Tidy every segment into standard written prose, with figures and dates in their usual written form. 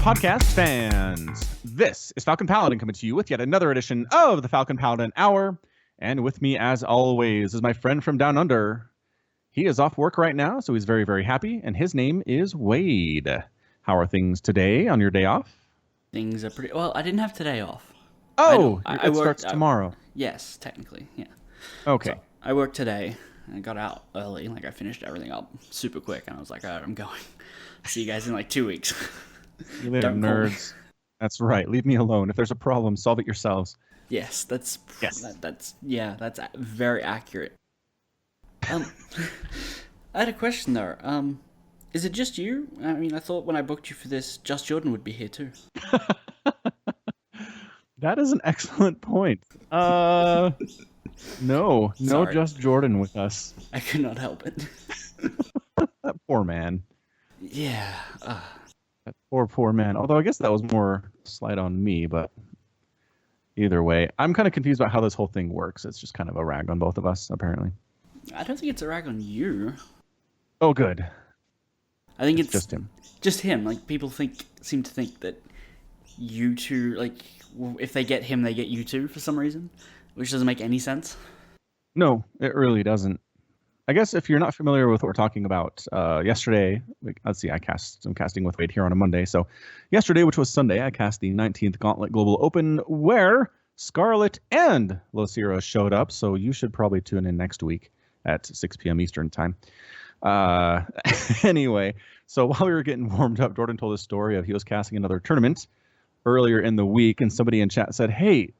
podcast fans. This is Falcon Paladin coming to you with yet another edition of the Falcon Paladin Hour. And with me, as always, is my friend from down under. He is off work right now, so he's very, very happy. And his name is Wade. How are things today on your day off? Things are pretty... Well, I didn't have today off. Oh, it starts tomorrow. Yes, technically, yeah. Okay. So I worked today. I got out early. I finished everything up super quick. And I was like, all right, I'm going. See you guys in 2 weeks. You little nerds. That's right. Leave me alone. If there's a problem, solve it yourselves. Yes, that's very accurate. I had a question though. Is it just you? I mean, I thought when I booked you for this, Just Jordan would be here too. That is an excellent point. No, Sorry. Just Jordan with us. I could not help it. That poor man. Yeah. That poor man. Although I guess that was more slight on me, but either way, I'm kind of confused about how this whole thing works. It's just kind of a rag on both of us, apparently. I don't think it's a rag on you. Oh, good. I think it's just him. Just him. Like, people seem to think that you two, like, if they get him, they get you two for some reason, which doesn't make any sense. No, it really doesn't. I guess if you're not familiar with what we're talking about, yesterday, let's see, I'm casting with Wade here on a Monday. So yesterday, which was Sunday, I cast the 19th Gauntlet Global Open, where Scarlet and Locira showed up. So you should probably tune in next week at 6 p.m. Eastern time. Anyway, so while we were getting warmed up, Jordan told a story of he was casting another tournament earlier in the week, and somebody in chat said, "Hey,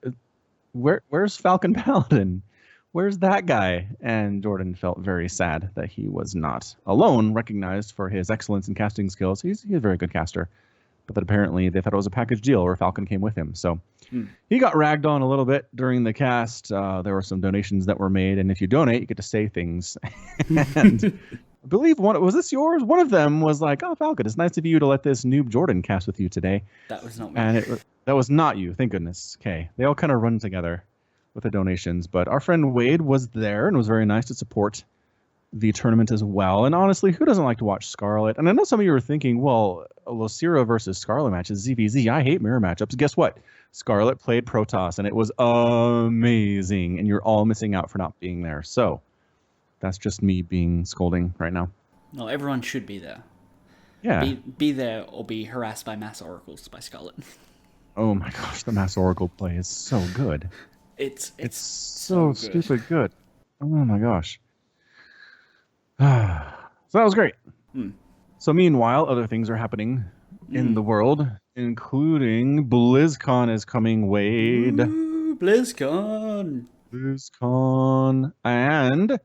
where's Falcon Paladin? Where's that guy?" And Jordan felt very sad that he was not alone recognized for his excellence in casting skills. He's a very good caster, but that apparently they thought it was a package deal where Falcon came with him. So he got ragged on a little bit during the cast. There were some donations that were made, and if you donate, you get to say things. And I believe was this yours? One of them was like, "Oh, Falcon, it's nice of you to let this noob Jordan cast with you today." That was not me. And that was not you. Thank goodness. Okay, they all kind of run together with the donations, but our friend Wade was there and was very nice to support the tournament as well. And honestly, who doesn't like to watch Scarlet? And I know some of you are thinking, well, a Locira versus Scarlet match is ZVZ. I hate mirror matchups. Guess what? Scarlet played Protoss, and it was amazing, and you're all missing out for not being there. So that's just me being scolding right now. No, everyone should be there. Yeah. Be there or be harassed by mass oracles by Scarlet. Oh my gosh, the mass oracle play is so good. It's so stupid good. Oh my gosh. So that was great. So meanwhile, other things are happening in the world, including BlizzCon is coming, Wade. Ooh, BlizzCon. And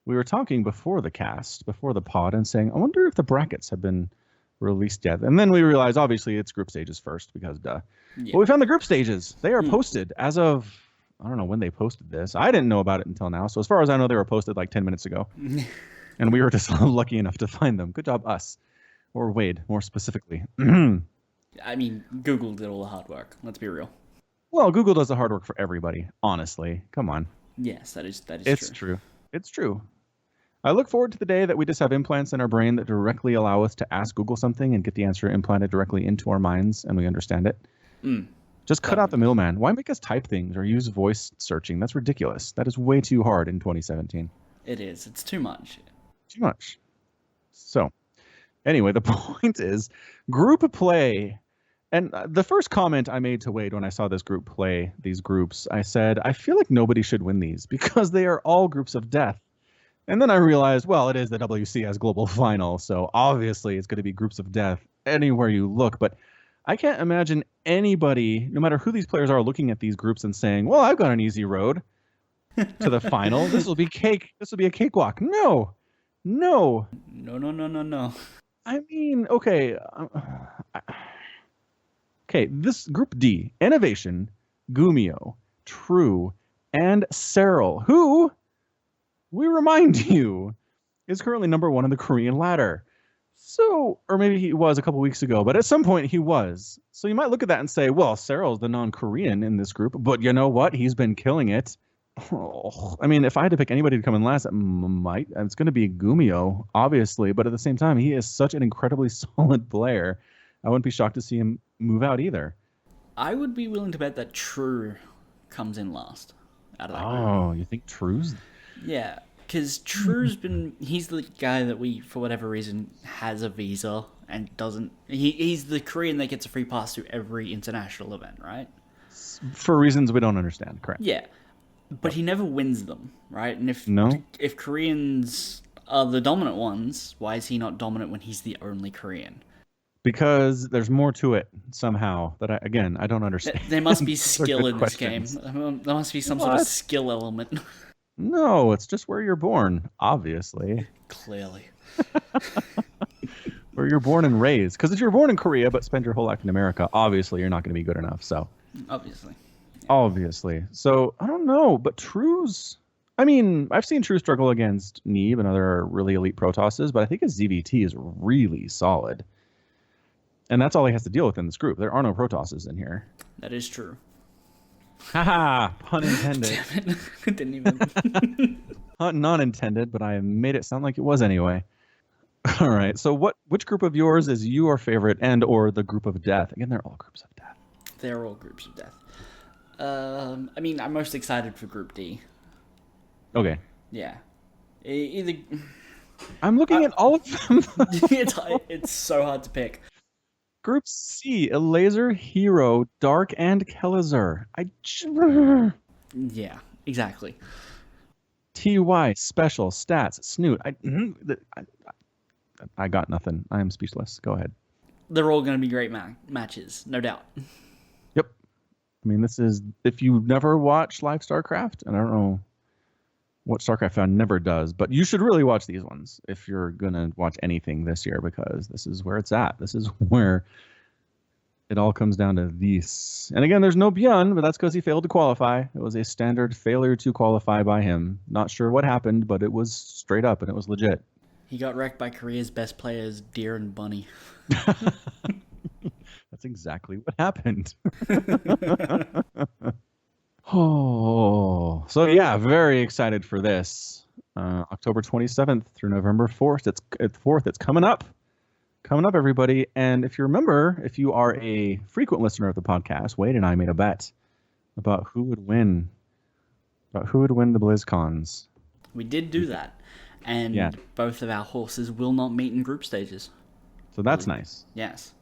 we were talking before the cast, before the pod, and saying, I wonder if the brackets have been released yet. And then we realized, obviously, it's group stages first, because duh. Yeah. But we found the group stages. They are posted as of, I don't know when they posted this. I didn't know about it until now. So as far as I know, they were posted like 10 minutes ago. And we were just lucky enough to find them. Good job, us. Or Wade, more specifically. I mean, Google did all the hard work. Let's be real. Well, Google does the hard work for everybody, honestly. Come on. Yes, that is it's true. It's true. I look forward to the day that we just have implants in our brain that directly allow us to ask Google something and get the answer implanted directly into our minds, and we understand it. Just cut out the middleman. Why make us type things or use voice searching? That's ridiculous. That is way too hard in 2017. It is. It's too much. Too much. So, anyway, the point is group play. And the first comment I made to Wade when I saw this group play these groups, I said, I feel like nobody should win these because they are all groups of death. And then I realized, well, it is the WCS Global Final, so obviously it's going to be groups of death anywhere you look. But I can't imagine anybody, no matter who these players are, looking at these groups and saying, well, I've got an easy road to the final. This will be cake. This will be a cakewalk. No. I mean, okay. This Group D, Innovation, Gumio, True, and Cyril, who, we remind you, is currently #1 on the Korean ladder. So, or maybe he was a couple weeks ago, but at some point he was. So you might look at that and say, well, Cyril's the non-Korean in this group, but you know what? He's been killing it. Oh, I mean, if I had to pick anybody to come in last, it's going to be Gumio, obviously, but at the same time, he is such an incredibly solid player I wouldn't be shocked to see him move out either. I would be willing to bet that True comes in last out of that group. Oh, you think True's? Yeah, because he's the guy that for whatever reason, has a visa and doesn't. He's the Korean that gets a free pass to every international event, right? For reasons we don't understand, correct? Yeah, but he never wins them, right? And No? if Koreans are the dominant ones, why is he not dominant when he's the only Korean? Because there's more to it somehow that I don't understand. There must be skill in this game. questions. There must be some sort of skill element. No, it's just where you're born, obviously. Clearly. Where you're born and raised. Because if you're born in Korea but spend your whole life in America, obviously you're not going to be good enough. So Obviously. Obviously. So I don't know, but True's. I mean, I've seen True struggle against Neeb and other really elite Protosses, but I think his ZVT is really solid. And that's all he has to deal with in this group. There are no Protosses in here. That is true. Haha, pun intended. Damn it. Didn't even. Not intended, but I made it sound like it was anyway. All right. So which group of yours is your favorite or the group of death? Again, they're all groups of death. They're all groups of death. I mean, I'm most excited for Group D. Okay. Yeah. Either. I'm looking at all of them. It's so hard to pick. Group C, Elazer, Hero, Dark, and Kelazar. Yeah, exactly. TY, Special, Stats, Snoot. I got nothing. I am speechless. Go ahead. They're all going to be great matches, no doubt. Yep. I mean, this is, if you never watch live StarCraft, and I don't know what StarCraft Fan never does, but you should really watch these ones if you're going to watch anything this year, because this is where it's at. This is where it all comes down to this. And again, there's no Bjorn, but that's because he failed to qualify. It was a standard failure to qualify by him. Not sure what happened, but it was straight up and it was legit. He got wrecked by Korea's best players, Deer and Bunny. That's exactly what happened. Oh, so yeah, very excited for this. October 27th through November 4th. It's coming up. Coming up, everybody. And if you remember, if you are a frequent listener of the podcast, Wade and I made a bet about who would win the BlizzCons. We did do that. And both of our horses will not meet in group stages. So that's nice. Yes.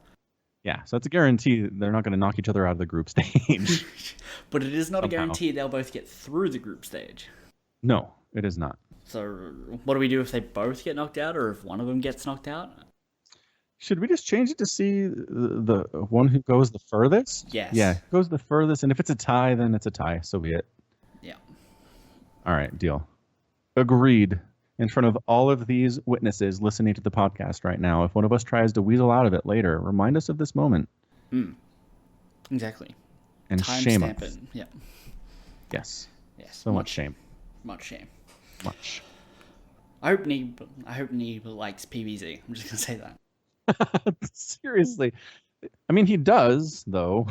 Yeah, so it's a guarantee they're not going to knock each other out of the group stage. But it is not a guarantee they'll both get through the group stage. No, it is not. So what do we do if they both get knocked out, or if one of them gets knocked out? Should we just change it to see the one who goes the furthest? Yes. Yeah, goes the furthest, and if it's a tie, then it's a tie. So be it. Yeah. All right, deal. Agreed. In front of all of these witnesses listening to the podcast right now, if one of us tries to weasel out of it later, remind us of this moment. Exactly. And Time shame stamp us. it. Yeah. Yes. Yes. So much shame. Much shame. Much. I hope Neeb likes PvZ. I'm just gonna say that. Seriously. I mean, he does, though.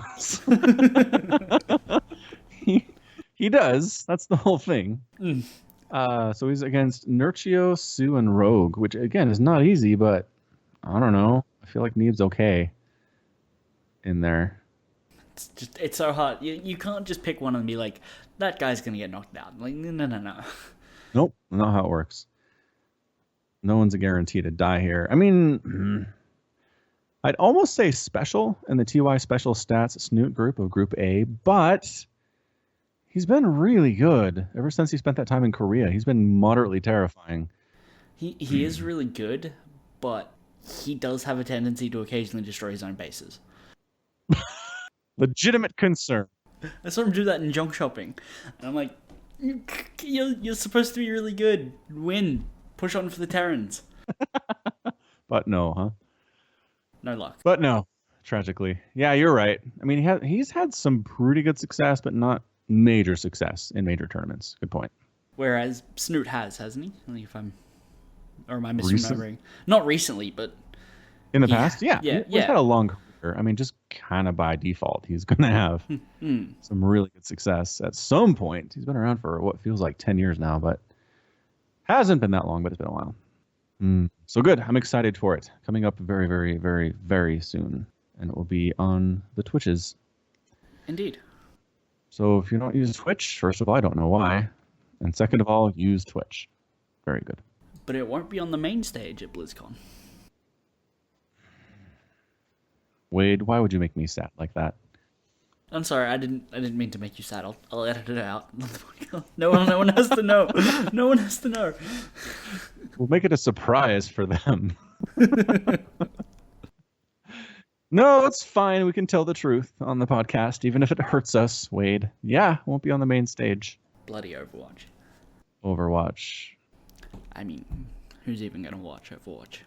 he does. That's the whole thing. So he's against Nurchio, Sue, and Rogue, which, again, is not easy, but I don't know. I feel like Neeb's okay in there. It's so hard. You can't just pick one and be like, that guy's going to get knocked out. Like, no. Nope, not how it works. No one's a guarantee to die here. I mean, I'd almost say special in the TY Special Stats Snoot group of Group A, but he's been really good ever since he spent that time in Korea. He's been moderately terrifying. He is really good, but he does have a tendency to occasionally destroy his own bases. Legitimate concern. I saw him do that in junk shopping, and I'm like, you're supposed to be really good. Win. Push on for the Terrans. But no, huh? No luck. But no, tragically. Yeah, you're right. I mean, he's had some pretty good success, but not major success in major tournaments. Good point. Whereas Snoot hasn't he? I think or am I misremembering? Not recently, but in the past, yeah. Yeah. He's had a long career. I mean, just kind of by default, he's going to have some really good success at some point. He's been around for what feels like 10 years now, but hasn't been that long, but it's been a while. So good. I'm excited for it. Coming up very, very, very, very soon. and it will be on the Twitches. Indeed. So if you don't use Twitch, first of all, I don't know why. And second of all, use Twitch. Very good. But it won't be on the main stage at BlizzCon. Wade, why would you make me sad like that? I'm sorry, I didn't mean to make you sad. I'll edit it out. No one has to know. No one has to know. We'll make it a surprise for them. No, it's fine. We can tell the truth on the podcast, even if it hurts us, Wade. Yeah, won't be on the main stage. Bloody Overwatch. Overwatch. I mean, who's even going to watch Overwatch?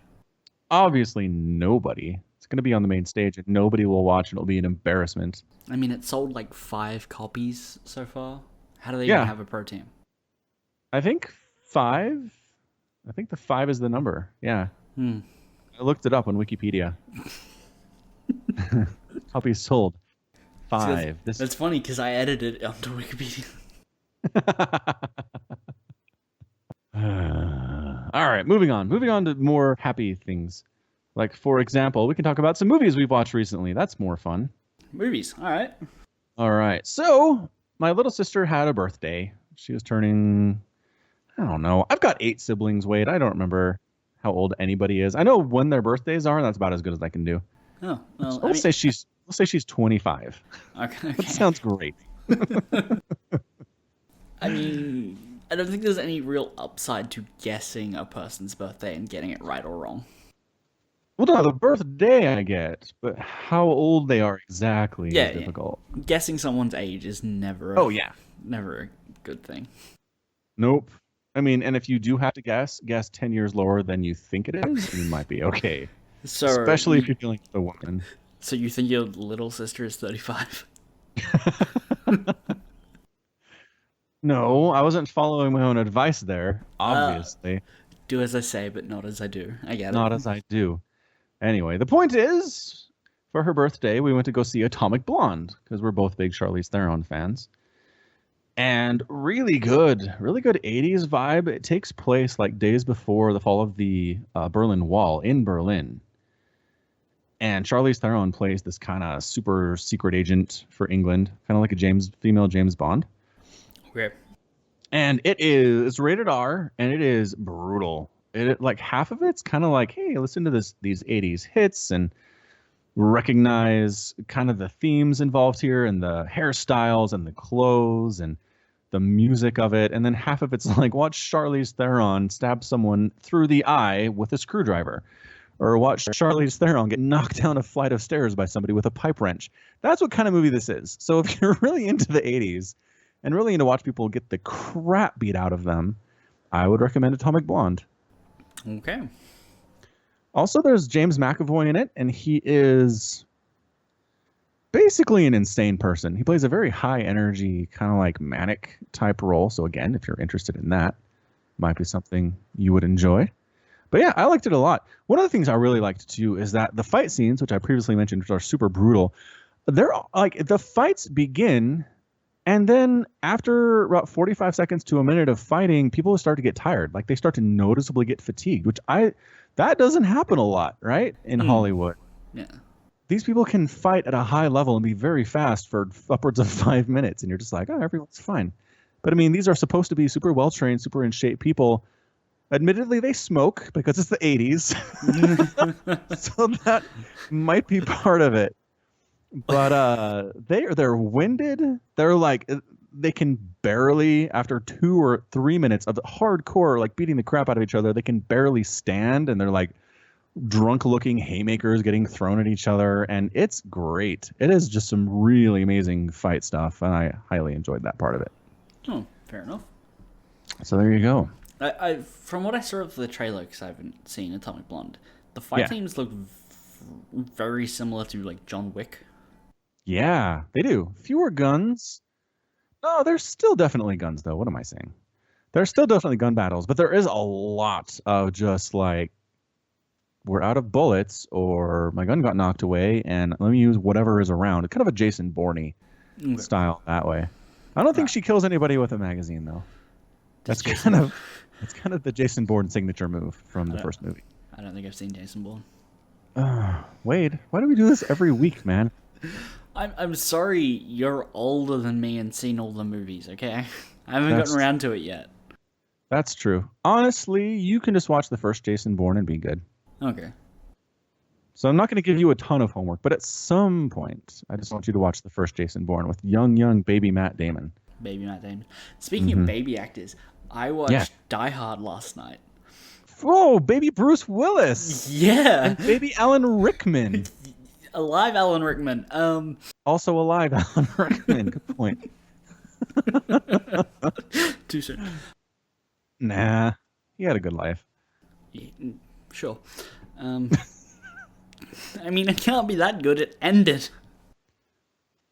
Obviously, nobody. It's going to be on the main stage, and nobody will watch, and it'll be an embarrassment. I mean, it sold like 5 copies so far. How do they even have a pro team? I think 5. I think the 5 is the number. Yeah. I looked it up on Wikipedia. Copies sold. 5. See, that's funny because I edited it onto Wikipedia. All right, moving on. Moving on to more happy things. Like, for example, we can talk about some movies we've watched recently. That's more fun. Movies. All right. All right. So, my little sister had a birthday. She was turning, I don't know. I've got 8 siblings, Wade. I don't remember how old anybody is. I know when their birthdays are, and that's about as good as I can do. Oh, well, So let's say she's 25. Okay. That sounds great. I mean, I don't think there's any real upside to guessing a person's birthday and getting it right or wrong. Well, no, the birthday I get, but how old they are exactly is difficult. Guessing someone's age is never never a good thing. Nope. I mean, and if you do have to guess 10 years lower than you think it is, you might be okay. So, especially if you're dealing with a woman. So you think your little sister is 35? No, I wasn't following my own advice there, obviously. Do as I say, but not as I do. I get it. Not as I do. Anyway, the point is, for her birthday, we went to go see Atomic Blonde, because we're both big Charlize Theron fans. And really good 80s vibe. It takes place like days before the fall of the Berlin Wall in Berlin. And Charlize Theron plays this kind of super secret agent for England, kind of like a female James Bond. Okay. And it's rated R, and it is brutal. Like half of it's kind of like, hey, listen to these 80s hits and recognize kind of the themes involved here and the hairstyles and the clothes and the music of it. And then half of it's like, watch Charlize Theron stab someone through the eye with a screwdriver. Or watch Charlize Theron get knocked down a flight of stairs by somebody with a pipe wrench. That's what kind of movie this is. So if you're really into the 80s and really into watch people get the crap beat out of them, I would recommend Atomic Blonde. Okay. Also, there's James McAvoy in it, and he is basically an insane person. He plays a very high energy, kind of like manic type role. So again, if you're interested in that, might be something you would enjoy. But yeah, I liked it a lot. One of the things I really liked too is that the fight scenes, which I previously mentioned, which are super brutal, they're like the fights begin, and then after about 45 seconds to a minute of fighting, people start to get tired. Like they start to noticeably get fatigued, which that doesn't happen a lot, right? In Hollywood. Yeah. These people can fight at a high level and be very fast for upwards of 5 minutes, and you're just like, oh, everyone's fine. But I mean, these are supposed to be super well-trained, super in shape people. Admittedly, they smoke because it's the 80s. So that might be part of it. But they're winded. They're like, they can barely, after 2 or 3 minutes of hardcore like beating the crap out of each other, they can barely stand, and they're like drunk looking haymakers getting thrown at each other, and it's great. It is just some really amazing fight stuff, and I highly enjoyed that part of it. Oh, fair enough. So there you go. I from what I saw of the trailer, because I haven't seen Atomic Blonde, the fight scenes look very similar to like John Wick. Yeah, they do. Fewer guns. No, there's still definitely guns, though. What am I saying? There's still definitely gun battles, but there is a lot of just like, we're out of bullets, or my gun got knocked away, and let me use whatever is around. It's kind of a Jason Bourne style that way. I don't think she kills anybody with a magazine, though. That's kind of the Jason Bourne signature move from the first movie. I don't think I've seen Jason Bourne. Wade, why do we do this every week, man? I'm sorry you're older than me and seen all the movies, okay? I haven't gotten That's around to it yet. that's true. Honestly, you can just watch the first Jason Bourne and be good. Okay. So I'm not going to give you a ton of homework, but at some point, I just want you to watch the first Jason Bourne with young baby Matt Damon. Baby Matt Damon. Speaking of baby actors, I Yeah. watched Die Hard last night. Oh, baby Bruce Willis Yeah. and baby Alan Rickman. Alive Alan Rickman. Also alive, Alan Rickman. Good point. Too soon. Nah, he had a good life. Yeah, sure. I mean, it can't be that good. It ended.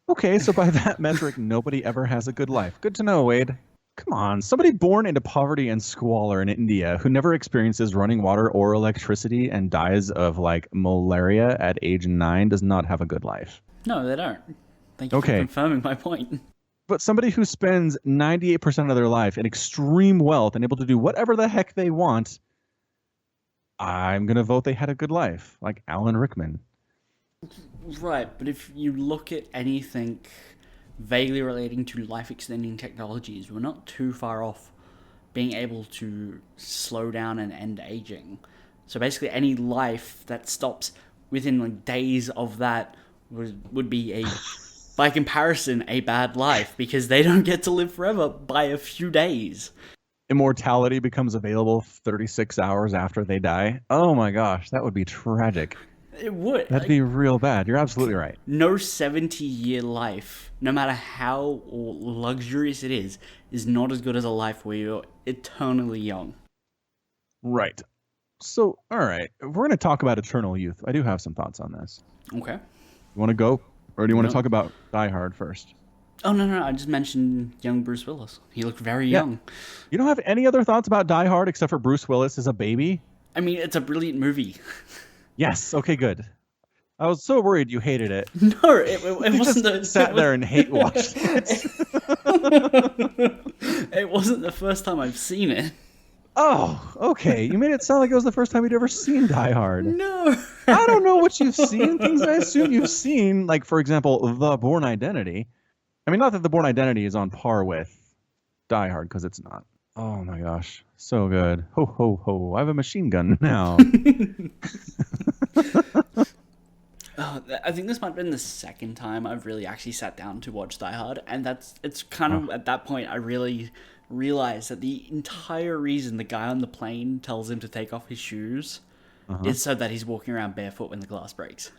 Okay, so by that metric, nobody ever has a good life. Good to know, Wade. Come on, somebody born into poverty and squalor in India who never experiences running water or electricity and dies of like malaria at age 9 does not have a good life. No, they don't. Thank you for Okay. confirming my point. But somebody who spends 98% of their life in extreme wealth and able to do whatever the heck they want, I'm going to vote they had a good life, like Alan Rickman. Right, but if you look at anything vaguely relating to life-extending technologies, we're not too far off being able to slow down and end aging. So basically, any life that stops within like days of that would be a, by comparison, a bad life because they don't get to live forever by a few days. Immortality becomes available 36 hours after they die. Oh my gosh, that would be tragic. It would. That'd be real bad. You're absolutely right. No 70-year life, no matter how luxurious it is not as good as a life where you're eternally young. Right. So, all right, we're going to talk about eternal youth. I do have some thoughts on this. Okay. You want to go, or do you want No. to talk about Die Hard first? Oh, no, I just mentioned young Bruce Willis. He looked very Yeah. young. You don't have any other thoughts about Die Hard except for Bruce Willis as a baby? I mean, it's a brilliant movie. Yes. Okay, good. I was so worried you hated it. No, it You wasn't just sat there and hate watched it. It wasn't the first time I've seen it. Oh, okay. You made it sound like it was the first time you'd ever seen Die Hard. No. I don't know what you've seen. Things I assume you've seen, like, for example, The Bourne Identity. I mean, not that The Bourne Identity is on par with Die Hard, because it's not. Oh my gosh. So good. Ho, ho, ho. I have a machine gun now. I think this might have been the second time I've really actually sat down to watch Die Hard, and it's kind of at that point I really realized that the entire reason the guy on the plane tells him to take off his shoes is so that he's walking around barefoot when the glass breaks.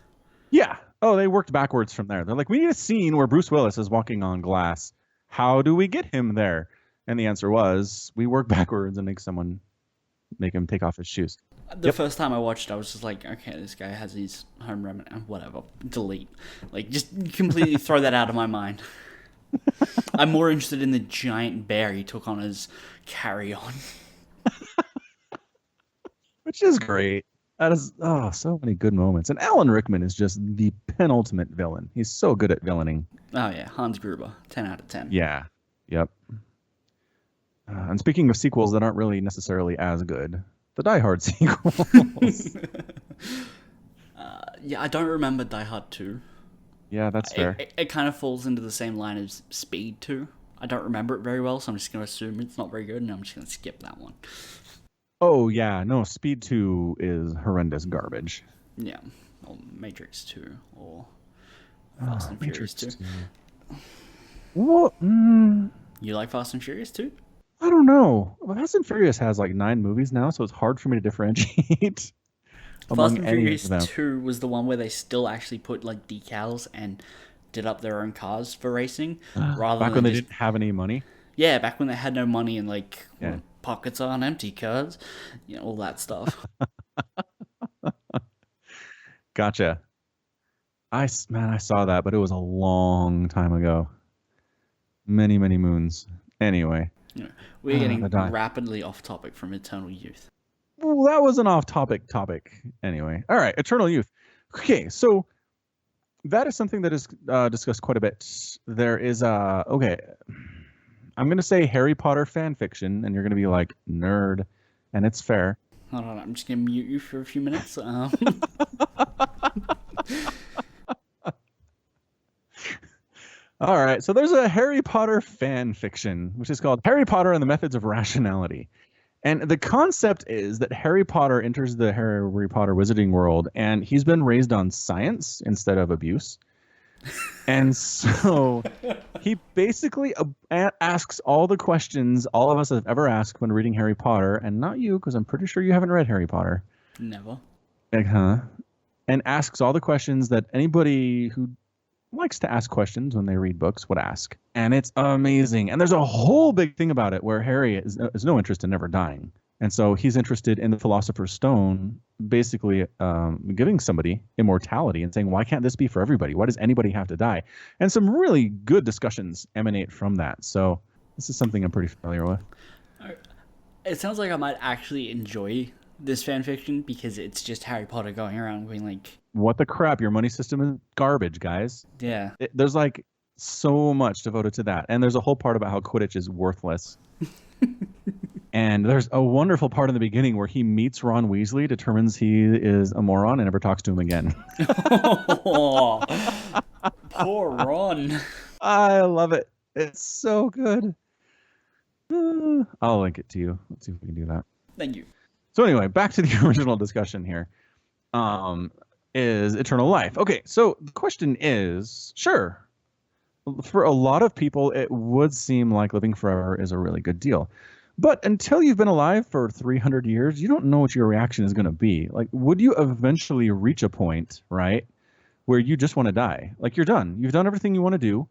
Yeah. Oh, they worked backwards from there. They're like, we need a scene where Bruce Willis is walking on glass. How do we get him there? And the answer was, we work backwards and make him take off his shoes. The first time I watched, I was just like, okay, this guy has his home remedy, whatever, delete. Like, just completely throw that out of my mind. I'm more interested in the giant bear he took on as carry-on. Which is great. That is, so many good moments. And Alan Rickman is just the penultimate villain. He's so good at villaining. Oh yeah, Hans Gruber, 10 out of 10. Yeah. Yep. And speaking of sequels that aren't really necessarily as good, the Die Hard sequels. Yeah, I don't remember Die Hard 2. Yeah, that's fair. It kind of falls into the same line as Speed 2. I don't remember it very well, so I'm just going to assume it's not very good, and I'm just going to skip that one. Oh, yeah. No, Speed 2 is horrendous garbage. Yeah, or Matrix 2, or Fast and Furious 2. What? You like Fast and Furious 2? I don't know. Fast and Furious has like 9 movies now, so it's hard for me to differentiate among Fast and any Furious of them. 2 was the one where they still actually put like decals and did up their own cars for racing, rather Back than when they just, didn't have any money. yeah, back when they had no money and like Yeah. pockets aren't empty, cuz, you know, all that stuff. Gotcha. I saw that, but it was a long time ago. Many, many moons. Anyway. You know, we're getting I died. rapidly off topic from Eternal Youth. Well, that was an off-topic topic. Anyway. All right. Eternal Youth. Okay, so that is something that is discussed quite a bit. There is okay. I'm going to say Harry Potter fan fiction, and you're going to be like, nerd, and it's fair. Hold on, I'm just gonna mute you for a few minutes. All right, so there's a Harry Potter fan fiction, which is called Harry Potter and the Methods of Rationality. And the concept is that Harry Potter enters the Harry Potter wizarding world, and he's been raised on science instead of abuse. And so he basically asks all the questions all of us have ever asked when reading Harry Potter, and not you, because I'm pretty sure you haven't read Harry Potter. Never. And asks all the questions that anybody who likes to ask questions when they read books would ask. And it's amazing. And there's a whole big thing about it where Harry has no interest in never dying. And so he's interested in the Philosopher's Stone, basically giving somebody immortality and saying, why can't this be for everybody? Why does anybody have to die? And some really good discussions emanate from that. So this is something I'm pretty familiar with. It sounds like I might actually enjoy this fan fiction because it's just Harry Potter going around being like, what the crap? Your money system is garbage, guys. Yeah. There's like so much devoted to that. And there's a whole part about how Quidditch is worthless. And there's a wonderful part in the beginning where he meets Ron Weasley, determines he is a moron, and never talks to him again. Oh, poor Ron. I love it. It's so good. I'll link it to you. Let's see if we can do that. Thank you. So anyway, back to the original discussion here. Is eternal life. Okay, so the question is, sure, for a lot of people, it would seem like living forever is a really good deal. But until you've been alive for 300 years, you don't know what your reaction is going to be. Like, would you eventually reach a point, right, where you just want to die? Like, you're done. You've done everything you want to do.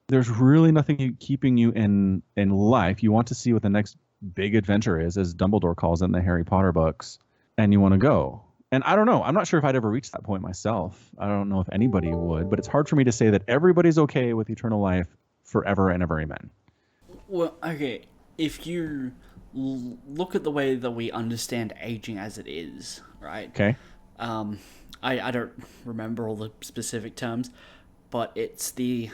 There's really nothing keeping you in life. You want to see what the next big adventure is, as Dumbledore calls it in the Harry Potter books, and you want to go. And I don't know. I'm not sure if I'd ever reach that point myself. I don't know if anybody would, but it's hard for me to say that everybody's okay with eternal life forever and ever, amen. Well, okay. If you look at the way that we understand aging as it is, right? Okay. I don't remember all the specific terms, but it's the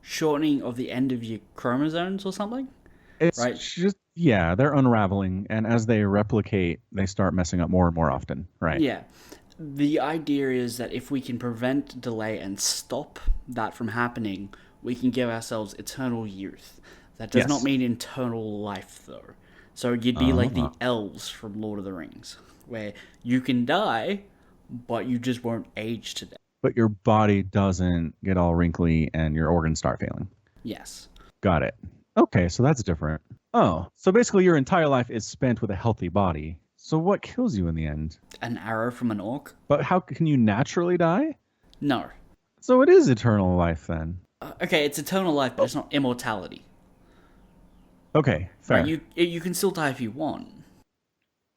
shortening of the end of your chromosomes or something. It's right? just, yeah, they're unraveling, and as they replicate, they start messing up more and more often, right? Yeah. The idea is that if we can prevent, delay, and stop that from happening, we can give ourselves eternal youth. That does not mean eternal life, though. So you'd be like the elves from Lord of the Rings, where you can die, but you just won't age to death. But your body doesn't get all wrinkly and your organs start failing. Yes. Got it. Okay, so that's different. Oh, so basically your entire life is spent with a healthy body. So what kills you in the end? An arrow from an orc? But how can you naturally die? No. So it is eternal life then. Okay, it's eternal life, but it's not immortality. Okay, fair. Right, you can still die if you want.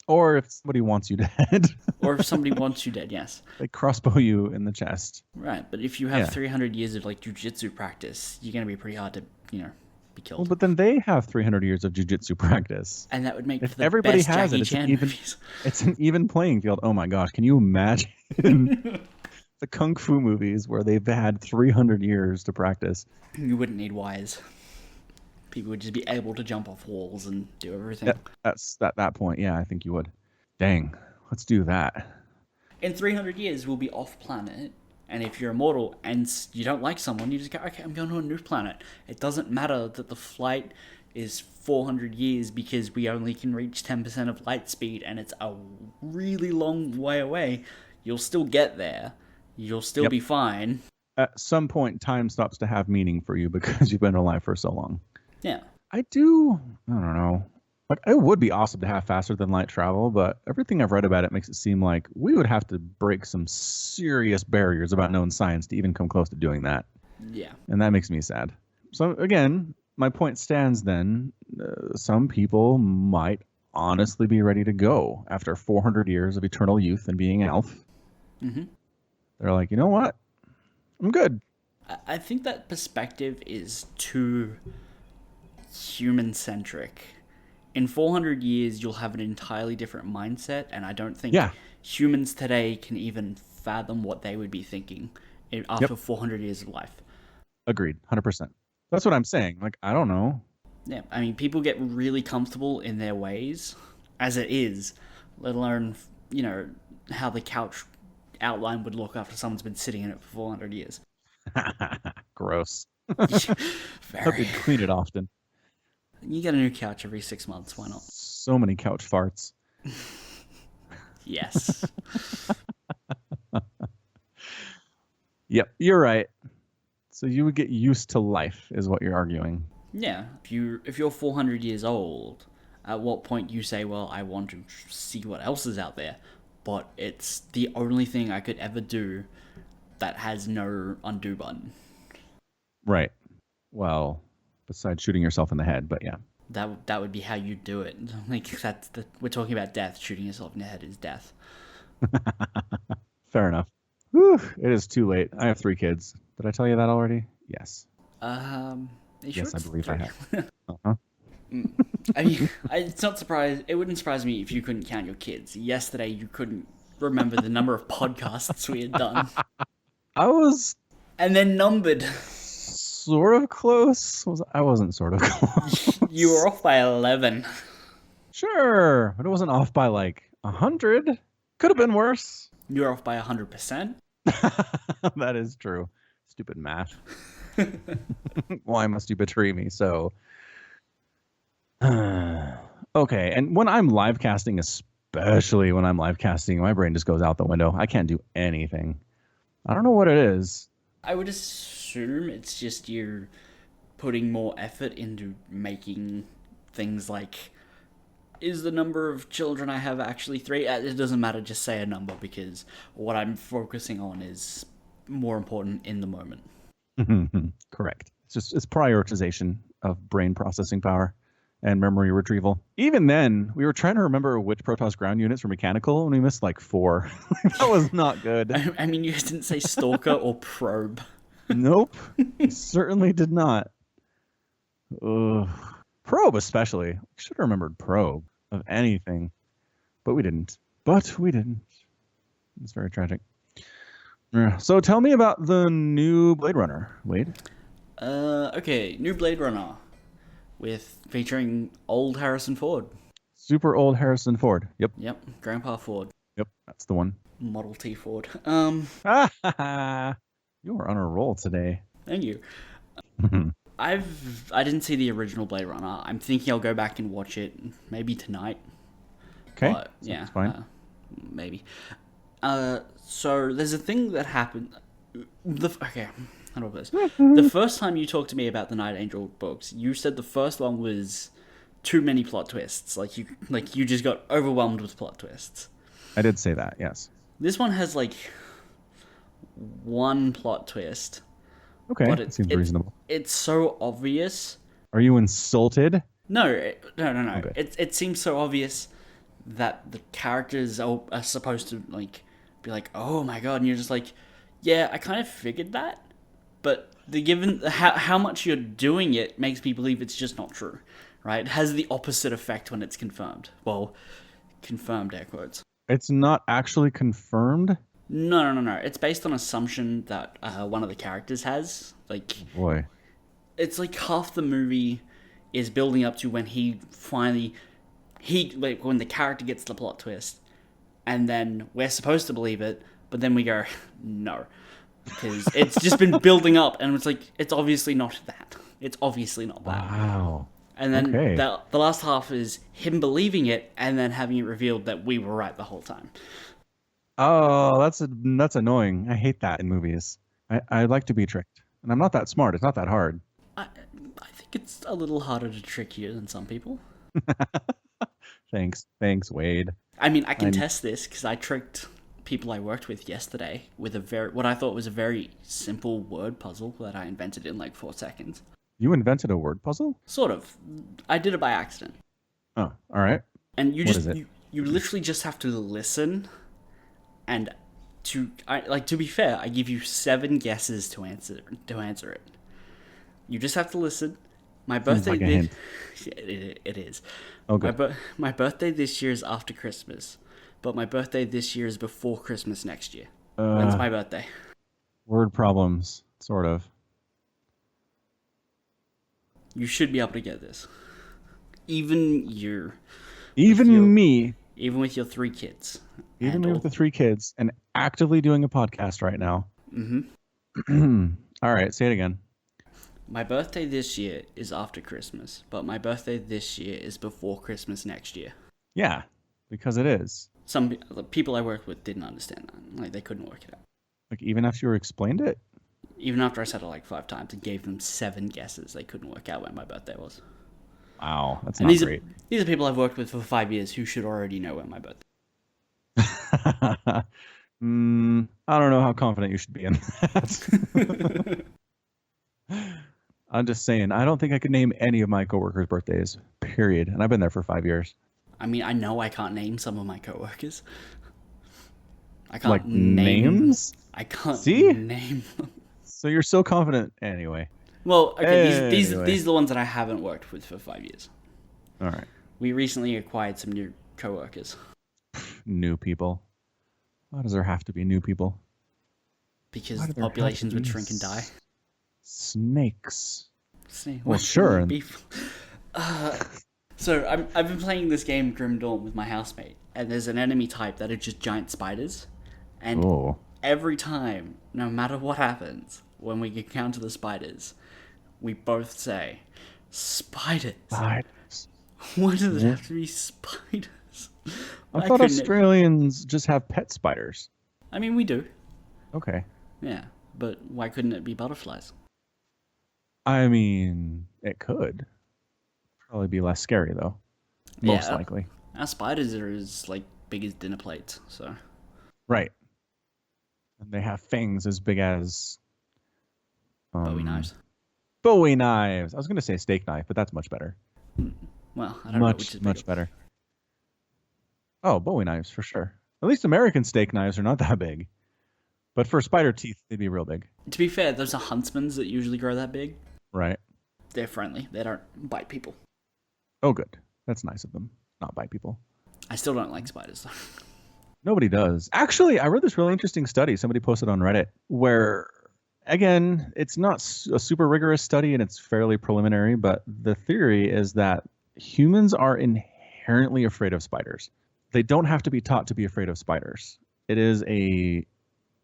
Or if somebody wants you dead. Or if somebody wants you dead, yes. They crossbow you in the chest. Right, but if you have 300 years of like jiu-jitsu practice, you're going to be pretty hard to, be killed. Well, but then they have 300 years of jiu-jitsu practice. And that would make if for the everybody best has Jackie it, Chan movies. It's an even playing field. Oh my gosh, can you imagine the kung fu movies where they've had 300 years to practice? You wouldn't need wires. People would just be able to jump off walls and do everything. That's at that point, yeah, I think you would. Dang, let's do that. In 300 years, we'll be off planet, and if you're immortal and you don't like someone, you just go, okay, I'm going to a new planet. It doesn't matter that the flight is 400 years because we only can reach 10% of light speed, and it's a really long way away. You'll still get there. You'll still be fine. At some point, time stops to have meaning for you because you've been alive for so long. Yeah. I don't know. Like, it would be awesome to have faster than light travel, but everything I've read about it makes it seem like we would have to break some serious barriers about known science to even come close to doing that. Yeah. And that makes me sad. So again, my point stands then. Some people might honestly be ready to go after 400 years of eternal youth and being an elf. Mm-hmm. They're like, you know what? I'm good. I think that perspective is too human-centric. In 400 years, you'll have an entirely different mindset, and I don't think humans today can even fathom what they would be thinking after 400 years of life. Agreed, 100%. That's what I'm saying. Like, I don't know. Yeah, I mean, people get really comfortable in their ways, as it is, let alone, how the couch outline would look after someone's been sitting in it for 400 years. Gross. Hope Very. you'd clean it often. You get a new couch every 6 months. Why not? So many couch farts. Yes. Yep, you're right. So you would get used to life, is what you're arguing. Yeah. If you're 400 years old, at what point you say, well, I want to see what else is out there, but it's the only thing I could ever do that has no undo button. Right. Well, besides shooting yourself in the head, but yeah. That would be how you do it. Like we're talking about death. Shooting yourself in the head is death. Fair enough. Whew, it is too late. I have 3 kids. Did I tell you that already? Yes. Yes, I believe I have. Uh-huh. I mean, it wouldn't surprise me if you couldn't count your kids. Yesterday, you couldn't remember the number of podcasts we had done. I was And then numbered. sort of close. I wasn't sort of close. You were off by 11. Sure, but it wasn't off by like 100. Could have been worse. You were off by 100%. That is true. Stupid math. Why must you betray me? So, okay. And when I'm live casting, especially when I'm live casting, my brain just goes out the window. I can't do anything. I don't know what it is. I would assume it's just you're putting more effort into making things like, is the number of children I have actually 3? It doesn't matter, just say a number, because what I'm focusing on is more important in the moment. Correct. It's prioritization of brain processing power and memory retrieval. Even then, we were trying to remember which Protoss ground units were mechanical, and we missed like 4. That was not good. I mean, you didn't say Stalker or Probe. Nope. Certainly did not. Ugh. Probe especially. We should have remembered Probe of anything. But we didn't. It's very tragic. So tell me about the new Blade Runner, Wade. Okay, new Blade Runner featuring old Harrison Ford. Super old Harrison Ford. Yep, Grandpa Ford. Yep, that's the one. Model T Ford. You are on a roll today. Thank you. I didn't see the original Blade Runner. I'm thinking I'll go back and watch it maybe tonight. Okay, but, yeah, fine. Maybe. So there's a thing that happened. Okay, how do I put this? The first time you talked to me about the Night Angel books, you said the first one was too many plot twists. Like you just got overwhelmed with plot twists. I did say that, yes. This one has like one plot twist. Okay, it seems reasonable. It's so obvious. Are you insulted? No. Okay. It seems so obvious that the characters are supposed to like be like, oh my god, and you're just like, yeah, I kind of figured that, but given how much you're doing it makes me believe it's just not true, right? It has the opposite effect when it's confirmed. Well, confirmed, air quotes. It's not actually confirmed? No. It's based on assumption that one of the characters has. Like, boy, it's like half the movie is building up to when he finally when the character gets the plot twist, and then we're supposed to believe it, but then we go, no, because it's just been building up, and it's like, it's obviously not that. It's obviously not that. Wow. And then okay. the last half is him believing it, and then having it revealed that we were right the whole time. Oh, that's annoying. I hate that in movies. I like to be tricked, and I'm not that smart. It's not that hard. I think it's a little harder to trick you than some people. Thanks, Wade. I mean, I can test this because I tricked people I worked with yesterday with what I thought was a very simple word puzzle that I invented in like 4 seconds. You invented a word puzzle? Sort of. I did it by accident. Oh, all right. And you literally just have to listen, and to be fair, I give you 7 guesses to answer it. You just have to listen. My birthday like a hint. It is. Okay. My birthday this year is after Christmas, but my birthday this year is before Christmas next year. When's my birthday? Word problems, sort of. You should be able to get this. Even you. Even me. Even with your 3 kids. Even with the 3 kids and actively doing a podcast right now. Mm-hmm. All right, say it again. My birthday this year is after Christmas, but my birthday this year is before Christmas next year. Yeah, because it is. Some people I worked with didn't understand that. Like, they couldn't work it out. Like, even after you explained it? Even after I said it like 5 times and gave them 7 guesses, they couldn't work out when my birthday was. Wow, that's And not great. These are people I've worked with for 5 years who should already know when my birthday I don't know how confident you should be in that. I'm just saying, I don't think I could name any of my coworkers' birthdays, period. And I've been there for 5 years. I mean, I know I can't name some of my coworkers. I can't like names? I can't See? name them. So you're so confident anyway. Well, okay, Anyway. these are the ones that I haven't worked with for 5 years. All right. We recently acquired some new coworkers. New people. Why does there have to be new people? Because Why do there have populations to would be shrink and die. Snakes. See, Well, why sure. couldn't it be- So I've been playing this game Grim Dawn with my housemate, and there's an enemy type that are just giant spiders, and Oh. every time, no matter what happens, when we encounter the spiders, we both say, "Spiders." Spiders. Why does it have to be spiders? I Why thought couldn't it- Australians just have pet spiders. I mean, we do, Okay. yeah, but why couldn't it be butterflies? I mean, it could. Probably be less scary, though. Most Yeah. likely. Our spiders are as like big as dinner plates, so Right. And they have fangs as big as... Bowie knives. Bowie knives. I was going to say steak knife, but that's much better. Well, I don't know which is bigger. Much better. Oh, Bowie knives, for sure. At least American steak knives are not that big. But for spider teeth, they'd be real big. To be fair, those are huntsmans that usually grow that big. Right. They're friendly. They don't bite people. Oh, good. That's nice of them. Not bite people. I still don't like spiders, though. Nobody does. Actually, I read this really interesting study somebody posted on Reddit where, again, it's not a super rigorous study and it's fairly preliminary, but the theory is that humans are inherently afraid of spiders. They don't have to be taught to be afraid of spiders. It is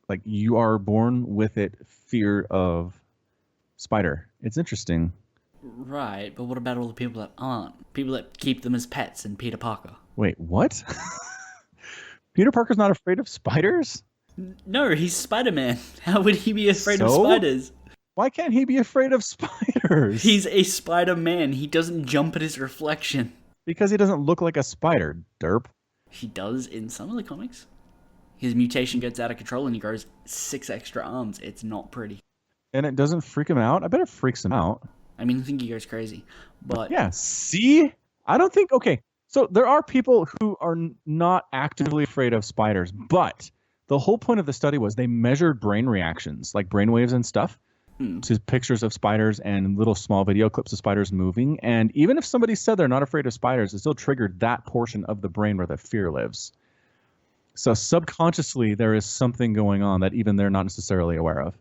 like you are born with it fear of spider. It's interesting. Right, but what about all the people that aren't? People that keep them as pets and Peter Parker. Wait, what? Peter Parker's not afraid of spiders? No, he's Spider-Man. How would he be afraid of So? spiders? Why can't he be afraid of spiders? He's a Spider-Man. He doesn't jump at his reflection. Because he doesn't look like a spider, derp. He does in some of the comics. His mutation gets out of control and he grows 6 extra arms. It's not pretty. And it doesn't freak him out? I bet it freaks him out. I mean, I think he goes crazy. But Yeah, see? I don't think... Okay, so there are people who are not actively afraid of spiders, but the whole point of the study was they measured brain reactions, like brainwaves and stuff, to pictures of spiders and little small video clips of spiders moving. And even if somebody said they're not afraid of spiders, it still triggered that portion of the brain where the fear lives. So subconsciously, there is something going on that even they're not necessarily aware of.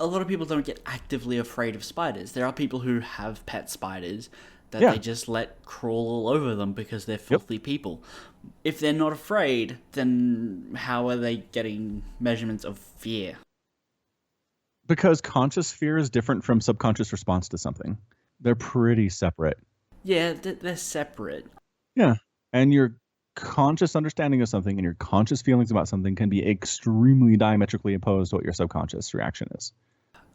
a lot of people don't get actively afraid of spiders. There are people who have pet spiders that Yeah. they just let crawl all over them because they're filthy people. If they're not afraid, then how are they getting measurements of fear? Because conscious fear is different from subconscious response to something. They're pretty separate. Yeah, they're separate. Yeah. And your conscious understanding of something and your conscious feelings about something can be extremely diametrically opposed to what your subconscious reaction is.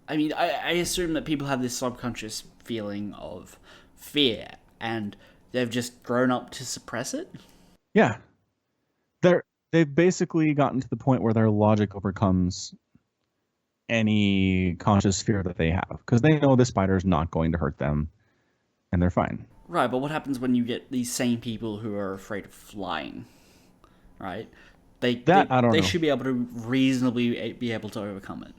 I mean, I assume that people have this subconscious feeling of fear, and they've just grown up to suppress it. Yeah. They've basically gotten to the point where their logic overcomes any conscious fear that they have. Because they know the spider's not going to hurt them, and they're fine. Right, but what happens when you get these same people who are afraid of flying? Right? I don't know. They should be able to reasonably be able to overcome it.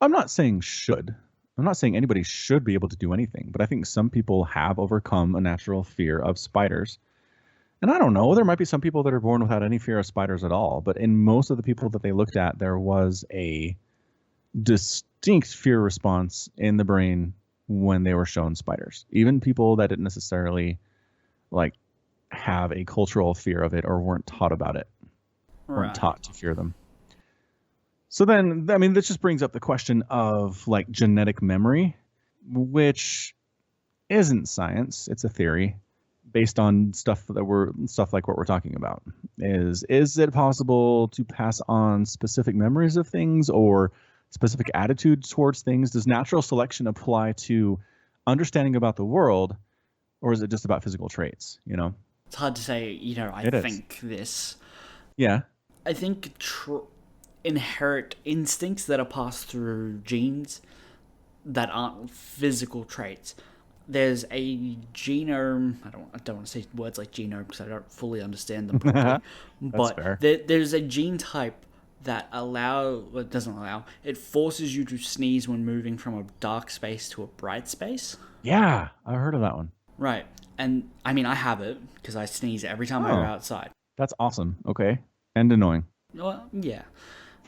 I'm not saying should. I'm not saying anybody should be able to do anything, but I think some people have overcome a natural fear of spiders. And I don't know, there might be some people that are born without any fear of spiders at all, but in most of the people that they looked at, there was a distinct fear response in the brain when they were shown spiders. Even people that didn't necessarily have a cultural fear of it or weren't taught about it, weren't taught to fear them. So then, I mean, this just brings up the question of like genetic memory, which isn't science. It's a theory based on stuff like what we're talking about. Is it possible to pass on specific memories of things or specific attitudes towards things? Does natural selection apply to understanding about the world, or is it just about physical traits? You know, it's hard to say. You know, I think this. Yeah. I think inherent instincts that are passed through genes that aren't physical traits. There's a genome. I don't want to say words like genome because I don't fully understand them properly. But there's a gene type that it forces you to sneeze when moving from a dark space to a bright space. Yeah, I heard of that one. Right, and I mean I have it because I sneeze every time I go outside. That's awesome. Okay, and annoying. Well, yeah.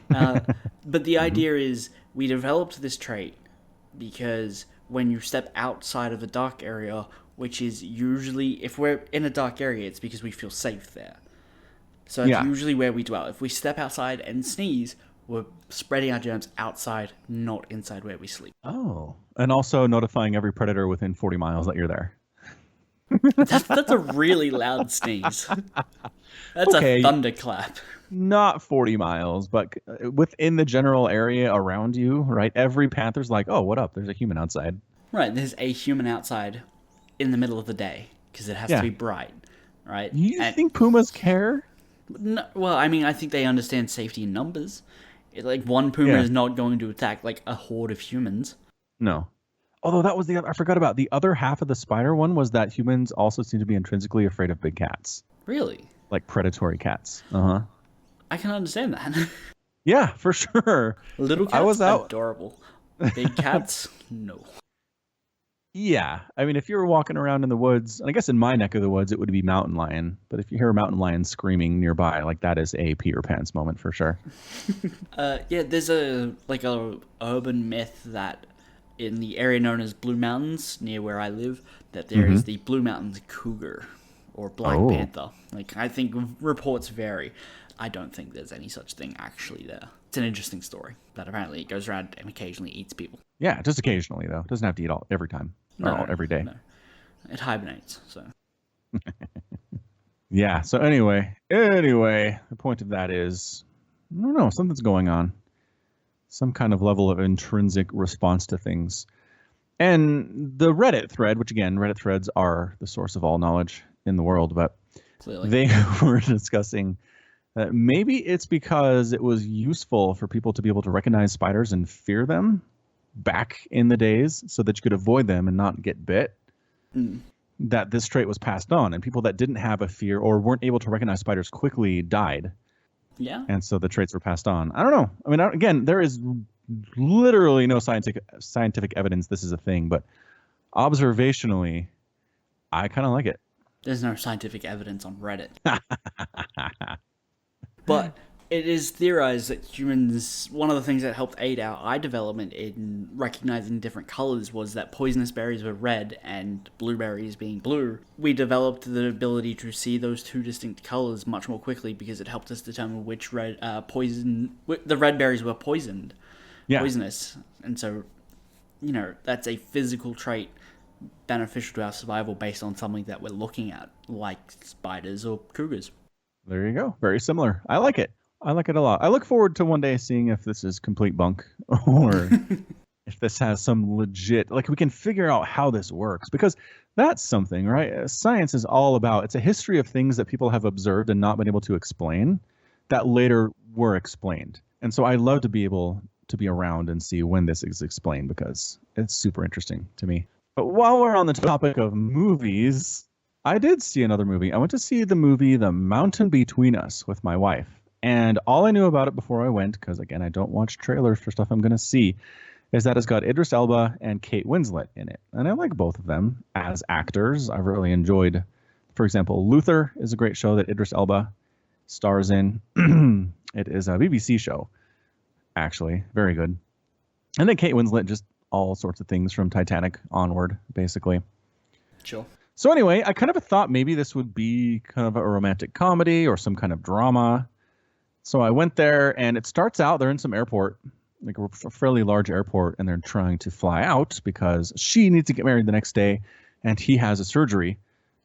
But the idea is we developed this trait because when you step outside of the dark area, which is usually, if we're in a dark area, it's because we feel safe there. So that's usually where we dwell. If we step outside and sneeze, we're spreading our germs outside, not inside where we sleep. Oh. And also notifying every predator within 40 miles that you're there. That's a really loud sneeze. That's a thunderclap. Not 40 miles, but within the general area around you, right? Every panther's like, oh, what up? There's a human outside. Right, there's a human outside in the middle of the day because it has to be bright, right? You think pumas care? No, well, I mean, I think they understand safety in numbers. Like, one puma is not going to attack, like, a horde of humans. No. Although that was I forgot about the other half of the spider one was that humans also seem to be intrinsically afraid of big cats. Really? Like predatory cats. Uh-huh. I can understand that. Yeah, for sure. Little cats, adorable. Big cats, no. Yeah. I mean, if you were walking around in the woods, and I guess in my neck of the woods, it would be mountain lion. But if you hear a mountain lion screaming nearby, like that is a Peter Pan's moment for sure. Yeah, there's a urban myth that in the area known as Blue Mountains, near where I live, that there is the Blue Mountains cougar or black panther. Like, I think reports vary. I don't think there's any such thing actually there. It's an interesting story that apparently it goes around and occasionally eats people. Yeah, just occasionally though. It doesn't have to eat every time. Every day. No. It hibernates, so. Yeah, so anyway, the point of that is, I don't know, something's going on. Some kind of level of intrinsic response to things. And the Reddit thread, which again, Reddit threads are the source of all knowledge in the world, but clearly they were discussing that maybe it's because it was useful for people to be able to recognize spiders and fear them back in the days so that you could avoid them and not get bit, that this trait was passed on. And people that didn't have a fear or weren't able to recognize spiders quickly died. Yeah. And so the traits were passed on. I don't know. I mean, again, there is literally no scientific evidence this is a thing, but observationally, I kind of like it. There's no scientific evidence on Reddit. But it is theorized that humans, one of the things that helped aid our eye development in recognizing different colors was that poisonous berries were red and blueberries being blue. We developed the ability to see those two distinct colors much more quickly because it helped us determine which the red berries were poisonous. And so, you know, that's a physical trait beneficial to our survival based on something that we're looking at, like spiders or cougars. There you go. Very similar. I like it. I like it a lot. I look forward to one day seeing if this is complete bunk or if this has some legit, like we can figure out how this works, because that's something, right? Science is all about, it's a history of things that people have observed and not been able to explain that later were explained. And so I love to be able to be around and see when this is explained because it's super interesting to me. But while we're on the topic of movies, I did see another movie. I went to see the movie The Mountain Between Us with my wife. And all I knew about it before I went, because again, I don't watch trailers for stuff I'm going to see, is that it's got Idris Elba and Kate Winslet in it. And I like both of them as actors. I've really enjoyed, for example, Luther is a great show that Idris Elba stars in. It is a BBC show, actually. Very good. And then Kate Winslet, just all sorts of things from Titanic onward, basically. Sure. So anyway, I kind of thought maybe this would be kind of a romantic comedy or some kind of drama. So I went there, and it starts out, they're in some airport, like a fairly large airport, and they're trying to fly out because she needs to get married the next day, and he has a surgery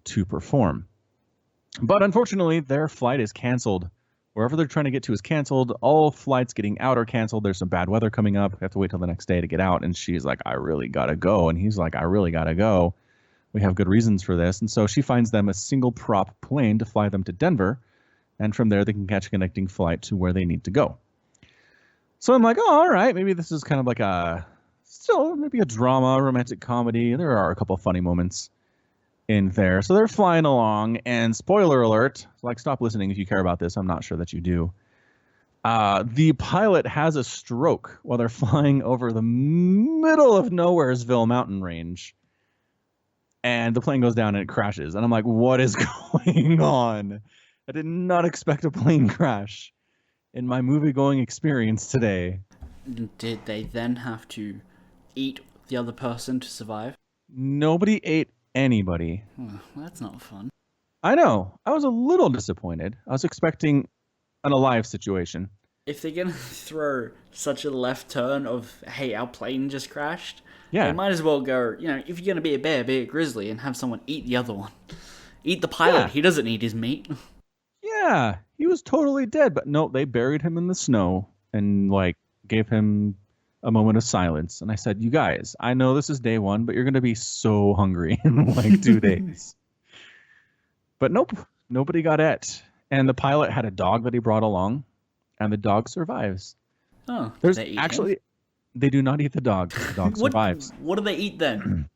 to perform. But unfortunately, their flight is canceled. Wherever they're trying to get to is canceled. All flights getting out are canceled. There's some bad weather coming up. They have to wait till the next day to get out. And she's like, I really got to go. And he's like, I really got to go. We have good reasons for this. And so she finds them a single prop plane to fly them to Denver. And from there, they can catch a connecting flight to where they need to go. So I'm like, oh, all right. Maybe this is kind of like maybe a drama, romantic comedy. There are a couple of funny moments in there. So they're flying along, and spoiler alert, like, stop listening if you care about this. I'm not sure that you do. The pilot has a stroke while they're flying over the middle of Nowheresville mountain range. And the plane goes down and it crashes. And I'm like, what is going on? I did not expect a plane crash in my movie-going experience today. Did they then have to eat the other person to survive? Nobody ate anybody. Well, that's not fun. I know. I was a little disappointed. I was expecting an alive situation. If they're going to throw such a left turn of, hey, our plane just crashed, yeah, they might as well go, if you're going to be a bear, be a grizzly and have someone eat the other one. Eat the pilot. Yeah. He doesn't eat his meat. Yeah, he was totally dead. But no, they buried him in the snow and, gave him a moment of silence. And I said, you guys, I know this is day one, but you're going to be so hungry in 2 days. But nope, nobody got it. And the pilot had a dog that he brought along, and the dog survives. Oh, there's actually, they do not eat the dog. The dog survives. What do they eat then?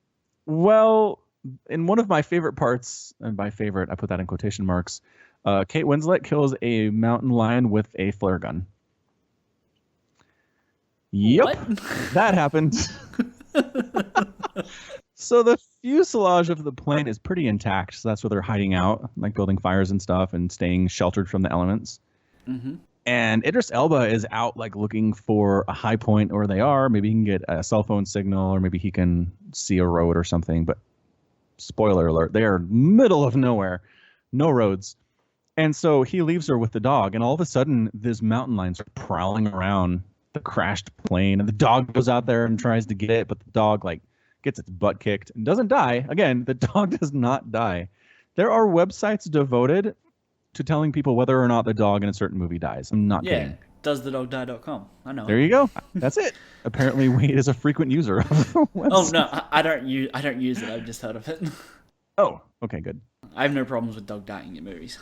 Well, in one of my favorite parts, and by favorite, I put that in quotation marks, Kate Winslet kills a mountain lion with a flare gun. Yep, what? That happened. So the fuselage of the plane is pretty intact. So that's where they're hiding out, building fires and stuff and staying sheltered from the elements. Mm-hmm. And Idris Elba is out looking for a high point where they are. Maybe he can get a cell phone signal, or maybe he can see a road or something. But spoiler alert, they are middle of nowhere, no roads. And so he leaves her with the dog, and all of a sudden, these mountain lions are prowling around the crashed plane, and the dog goes out there and tries to get it, but the dog gets its butt kicked and doesn't die. Again, the dog does not die. There are websites devoted to telling people whether or not the dog in a certain movie dies. I'm not kidding. DoesTheDogDie.com. I know. There you go. That's it. Apparently, Wade is a frequent user of the website. Oh no, I don't use it. I've just heard of it. Oh, okay, good. I have no problems with dog dying in movies.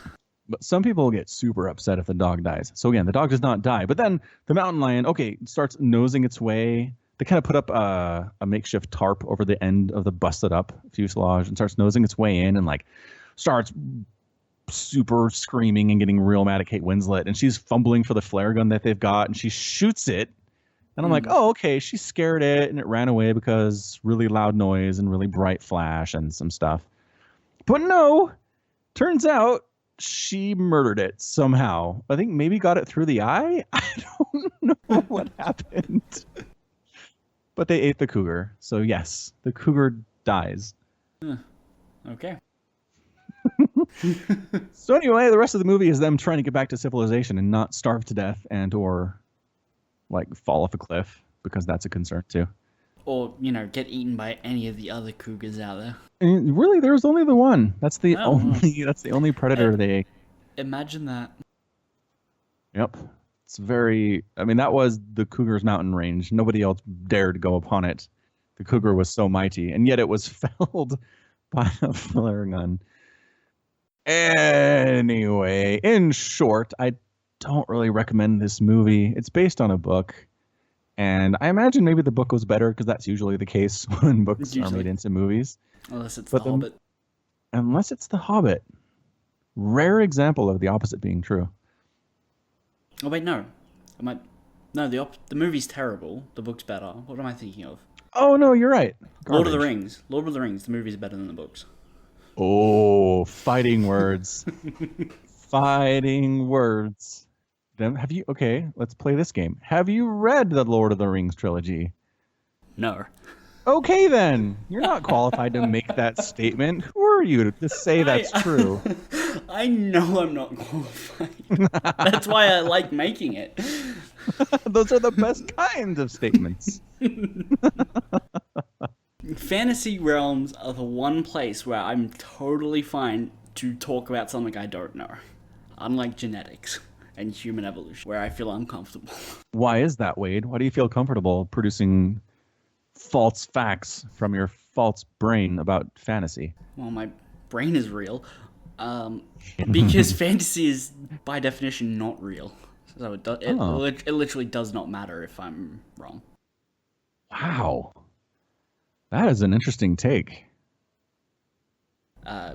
But some people get super upset if the dog dies. So again, the dog does not die. But then the mountain lion, starts nosing its way. They kind of put up a makeshift tarp over the end of the busted up fuselage and starts nosing its way in and starts super screaming and getting real mad at Kate Winslet. And she's fumbling for the flare gun that they've got, and she shoots it. And I'm like, oh, okay, she scared it and it ran away because really loud noise and really bright flash and some stuff. But no, turns out she murdered it somehow. I think maybe got it through the eye. I don't know what happened. But they ate the cougar. So yes, the cougar dies. Okay. So anyway, the rest of the movie is them trying to get back to civilization and not starve to death and or fall off a cliff, because that's a concern too. Or, get eaten by any of the other cougars out there. And really, there's only the one. That's the only predator they ate. Imagine that. Yep. It's that was the cougar's mountain range. Nobody else dared go upon it. The cougar was so mighty, and yet it was felled by a flare gun. Anyway, in short, I don't really recommend this movie. It's based on a book, and I imagine maybe the book was better, because that's usually the case when books are made into movies. Unless it's The Hobbit. Unless it's The Hobbit. Rare example of the opposite being true. Oh, wait, no. The movie's terrible. The book's better. What am I thinking of? Oh, no, you're right. Garbage. Lord of the Rings. Lord of the Rings. The movie's better than the books. Oh, fighting words. Fighting words. Then let's play this game. Have you read the Lord of the Rings trilogy? No. Okay, then. You're not qualified to make that statement. Who are you to say that's true? I know I'm not qualified. That's why I like making it. Those are the best kinds of statements. Fantasy realms are the one place where I'm totally fine to talk about something I don't know. Unlike genetics and human evolution, where I feel uncomfortable. Why is that, Wade? Why do you feel comfortable producing false facts from your false brain about fantasy? Well, my brain is real. Because fantasy is, by definition, not real. So it literally does not matter if I'm wrong. Wow. That is an interesting take.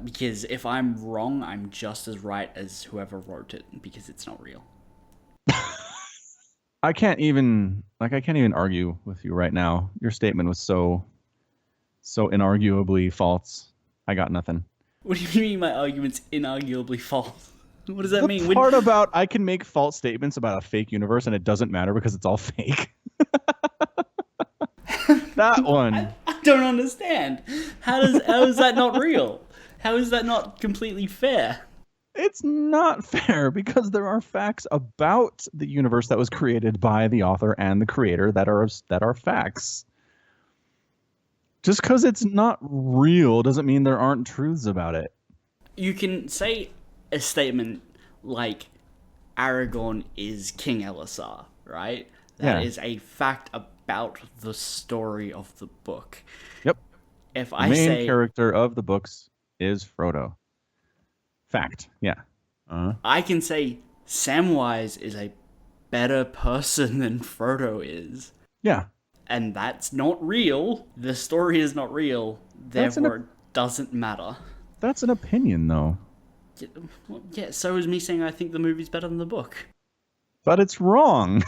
Because if I'm wrong, I'm just as right as whoever wrote it, because it's not real. I can't even argue with you right now. Your statement was so inarguably false. I got nothing. What do you mean my argument's inarguably false? What does that mean? The part about I can make false statements about a fake universe and it doesn't matter because it's all fake. That one. I don't understand. How is that not real? How is that not completely fair? It's not fair because there are facts about the universe that was created by the author and the creator that are facts. Just because it's not real doesn't mean there aren't truths about it. You can say a statement like Aragorn is King Elisar, right? That is a fact about the story of the book. Yep. If the main character of the books is Frodo. Fact. Yeah. I can say Samwise is a better person than Frodo is. Yeah. And that's not real. The story is not real. Therefore, it doesn't matter. That's an opinion, though. Yeah, so is me saying I think the movie's better than the book. But it's wrong.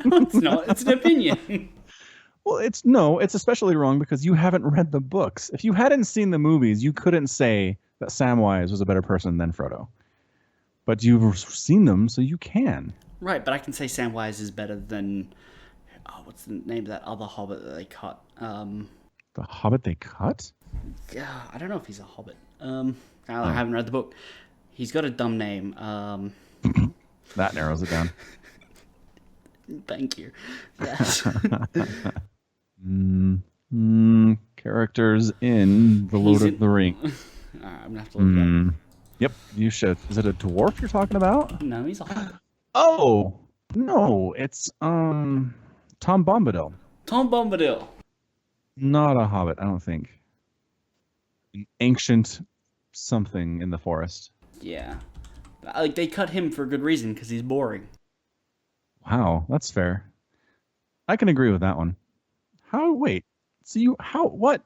No, it's not. It's an opinion. Well, it's especially wrong because you haven't read the books. If you hadn't seen the movies, you couldn't say that Samwise was a better person than Frodo. But you've seen them, so you can. Right, but I can say Samwise is better than... Oh, what's the name of that other hobbit that they cut? The hobbit they cut? Yeah, I don't know if he's a hobbit. I haven't read the book. He's got a dumb name. That narrows it down. Thank you. Yes. Characters in The Lord of the Rings. I'm gonna have to look it up. Yep, you should. Is it a dwarf you're talking about? No, he's a hobbit. Oh no, it's Tom Bombadil. Tom Bombadil. Not a hobbit, I don't think. An ancient something in the forest. Yeah, like they cut him for a good reason because he's boring. Wow, that's fair. I can agree with that one. Wait. So what?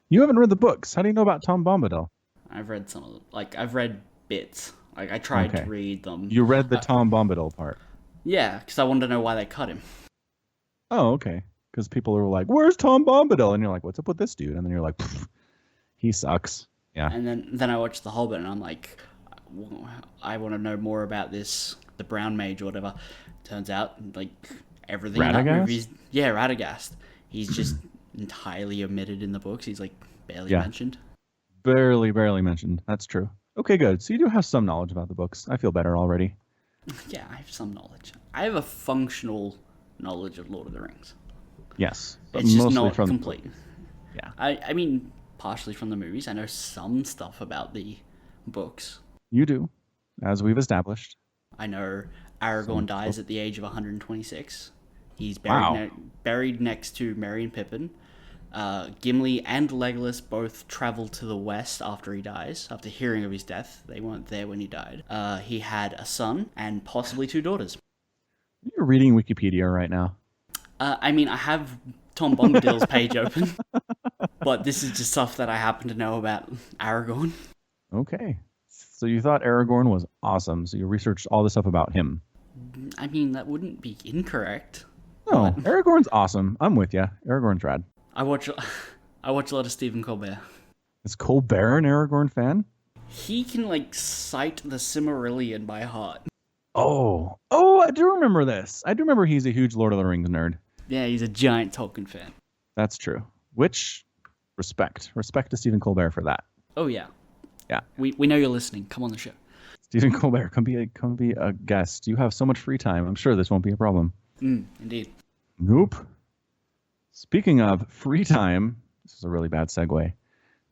You haven't read the books. How do you know about Tom Bombadil? I've read some of them. Like, I've read bits. Like, I tried to read them. You read the Tom Bombadil part? Yeah, because I wanted to know why they cut him. Oh, okay. Because people are like, where's Tom Bombadil? And you're like, what's up with this dude? And then you're like, he sucks. Yeah. And then I watched The Hobbit, and I'm like, I want to know more about this, the brown mage or whatever. Turns out, like, everything in that movie's... Yeah, Radagast. He's just entirely omitted in the books. He's, like, barely mentioned. Barely mentioned. That's true. Okay, good. So you do have some knowledge about the books. I feel better already. Yeah, I have some knowledge. I have a functional knowledge of Lord of the Rings. Yes. But it's just not complete. Yeah. I mean, partially from the movies. I know some stuff about the books. You do, as we've established. I know Aragorn dies at the age of 126. He's buried next to Merry and Pippin. Gimli and Legolas both travel to the west after he dies, after hearing of his death. They weren't there when he died. He had a son and possibly 2 daughters. You're reading Wikipedia right now. I mean, I have Tom Bombadil's page open, but this is just stuff that I happen to know about Aragorn. Okay. So you thought Aragorn was awesome, so you researched all this stuff about him. I mean, that wouldn't be incorrect. No, Aragorn's awesome. I'm with you. Aragorn's rad. I watch a lot of Stephen Colbert. Is Colbert an Aragorn fan? He can, like, cite the Silmarillion by heart. Oh, I do remember this. I do remember he's a huge Lord of the Rings nerd. Yeah, he's a giant Tolkien fan. That's true. Which, respect to Stephen Colbert for that. Oh yeah. Yeah. We know you're listening. Come on the show. Stephen Colbert, come be a guest. You have so much free time. I'm sure this won't be a problem. Indeed. Nope. Speaking of free time, this is a really bad segue.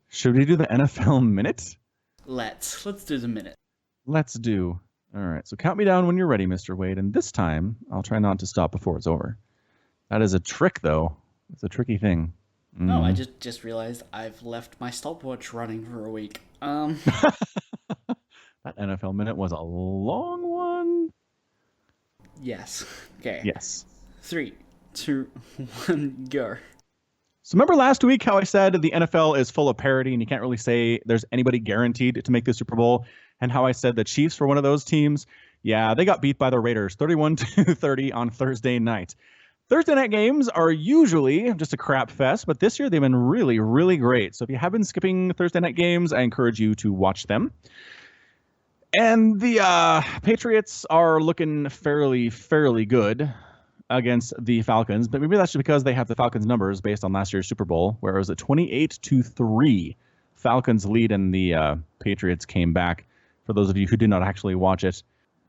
Should we do the NFL minute? Let's do the minute. Let's do. All right. So count me down when you're ready, Mr. Wade. And this time, I'll try not to stop before it's over. That is a trick, though. It's a tricky thing. No, I just realized I've left my stopwatch running for a week. That NFL minute was a long one. Yes. Okay. Yes. 3, 2, 1, go. So remember last week how I said the NFL is full of parity and you can't really say there's anybody guaranteed to make the Super Bowl, and how I said the Chiefs were one of those teams? Yeah, they got beat by the Raiders 31-30 on Thursday night. Thursday night games are usually just a crap fest, but this year they've been really, really great. So if you have been skipping Thursday night games, I encourage you to watch them. And the Patriots are looking fairly good against the Falcons, but maybe that's just because they have the Falcons numbers based on last year's Super Bowl, where it was a 28-3 Falcons lead, and the Patriots came back. For those of you who did not actually watch it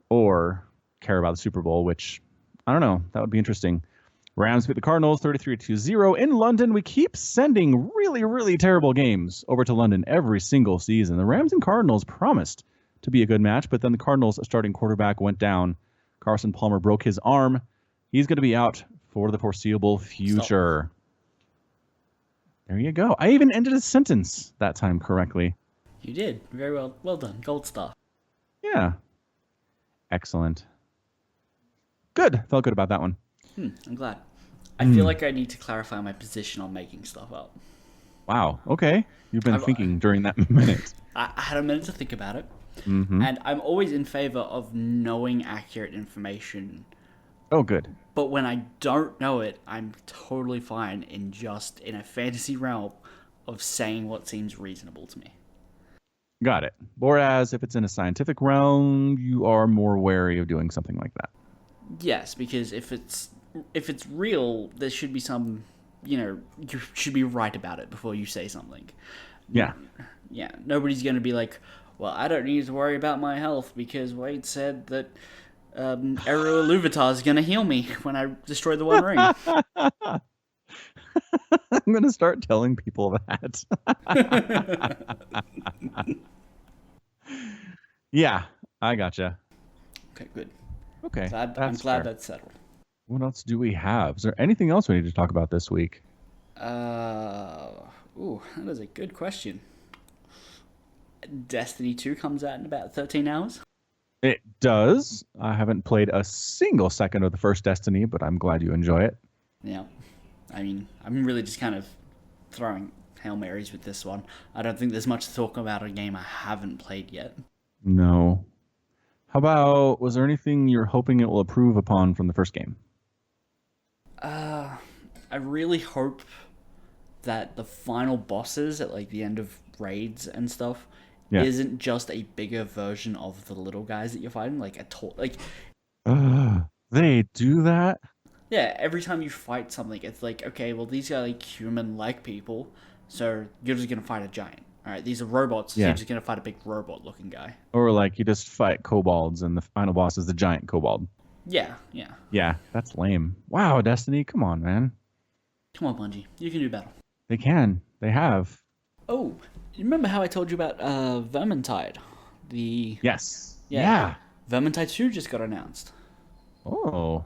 or care about the Super Bowl, which I don't know, that would be interesting. Rams beat the Cardinals 33-0 in London. We keep sending really, really terrible games over to London every single season. The Rams and Cardinals promised to be a good match, but then the Cardinals' starting quarterback went down. Carson Palmer broke his arm. He's going to be out for the foreseeable future. Stop. There you go. I even ended a sentence that time correctly. You did. Very well. Well done. Gold star. Yeah. Excellent. Good. Felt good about that one. I'm glad. I feel like I need to clarify my position on making stuff up. Wow. Okay. You've been thinking during that minute. I had a minute to think about it. Mm-hmm. And I'm always in favor of knowing accurate information. Oh, good. But when I don't know it, I'm totally fine in a fantasy realm of saying what seems reasonable to me. Got it. Whereas if it's in a scientific realm, you are more wary of doing something like that. Yes, because if it's real, there should be some, you should be right about it before you say something. Yeah. Yeah. Nobody's going to be like, well, I don't need to worry about my health because Wade said that Aero Iluvatar is going to heal me when I destroy the One Ring. I'm going to start telling people that. Yeah, I gotcha. Okay, good. Okay. I'm glad that's settled. What else do we have? Is there anything else we need to talk about this week? That is a good question. Destiny 2 comes out in about 13 hours. It does. I haven't played a single second of the first Destiny, but I'm glad you enjoy it. Yeah. I mean, I'm really just kind of throwing Hail Marys with this one. I don't think there's much to talk about a game I haven't played yet. No. How about, was there anything you're hoping it will improve upon from the first game? I really hope that the final bosses at like the end of raids and stuff isn't just a bigger version of the little guys that you're fighting. They do that? Yeah, every time you fight something, it's like, okay, well, these are like human-like people, so you're just gonna fight a giant. All right, these are robots, so you're just gonna fight a big robot-looking guy. Or like you just fight kobolds and the final boss is the giant kobold. Yeah. Yeah, that's lame. Wow, Destiny, come on, man. Come on, Bungie, you can do better. They can. They have. Oh, you remember how I told you about Vermintide? Yes. Yeah. Vermintide 2 just got announced. Oh.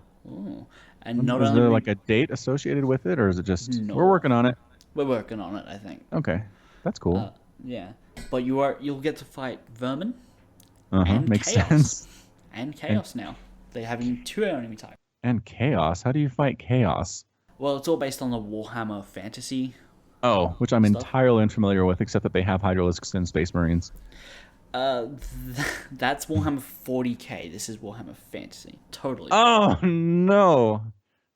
And not is only there like a date associated with it, or is it just No. we're working on it? We're working on it, I think. Okay, that's cool. Yeah, but you'll get to fight Vermin. Makes Chaos. sense. And Chaos now. They're having 2 enemy types. And Chaos. How do you fight Chaos? Well, it's all based on the Warhammer fantasy. Oh, which I'm stuff. entirely unfamiliar with, except that they have Hydralisks and Space Marines. That's Warhammer 40k. This is Warhammer Fantasy. Totally. Oh no,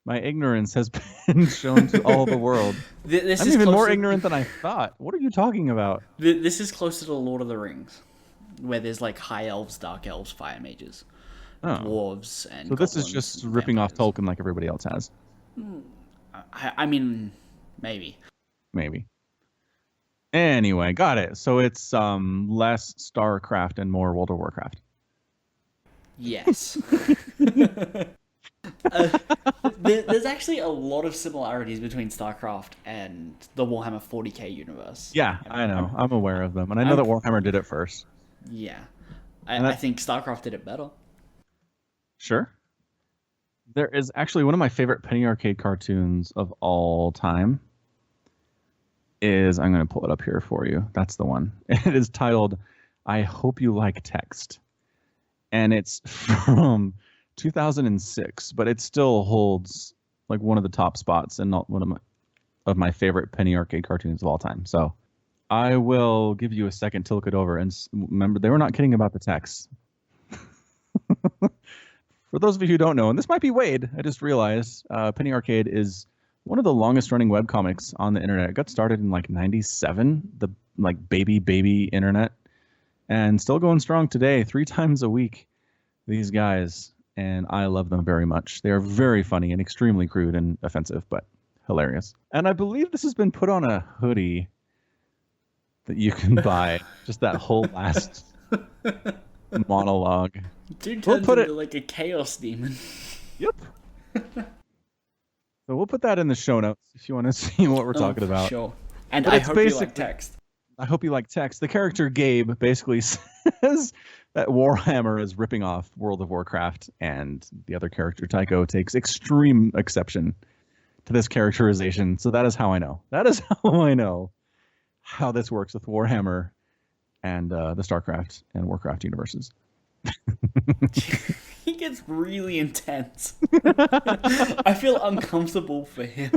my ignorance has been shown to all the world. This I'm is even more ignorant than I thought. What are you talking about? This is closer to Lord of the Rings, where there's like high elves, dark elves, fire mages, dwarves, and so this is just ripping off Tolkien like everybody else has. I mean, Maybe. Anyway, got it. So it's less StarCraft and more World of Warcraft. Yes. There's actually a lot of similarities between StarCraft and the Warhammer 40k universe. Yeah, I know. I'm aware of them. And I know that Warhammer did it first. Yeah. I think StarCraft did it better. Sure. There is actually one of my favorite Penny Arcade cartoons of all time. I'm going to pull it up here for you. That's the one. It is titled, I Hope You Like Text. And it's from 2006, but it still holds like one of the top spots and not one of my favorite Penny Arcade cartoons of all time. So I will give you a second to look it over. And remember, they were not kidding about the text. For those of you who don't know, and this might be Wade, I just realized Penny Arcade is one of the longest running webcomics on the internet. It got started in like 97, the like baby internet, and still going strong today, 3 times a week, these guys. And I love them very much. They are very funny and extremely crude and offensive, but hilarious. And I believe this has been put on a hoodie that you can buy. Just that whole last monologue. Dude turns into like a chaos demon. Yep. So we'll put that in the show notes if you want to see what we're talking about. Sure. And I hope you like text. I hope you like text. The character Gabe basically says that Warhammer is ripping off World of Warcraft, and the other character Tycho takes extreme exception to this characterization. So that is how I know. That is how I know how this works with Warhammer and the StarCraft and Warcraft universes. He gets really intense. I feel uncomfortable for him.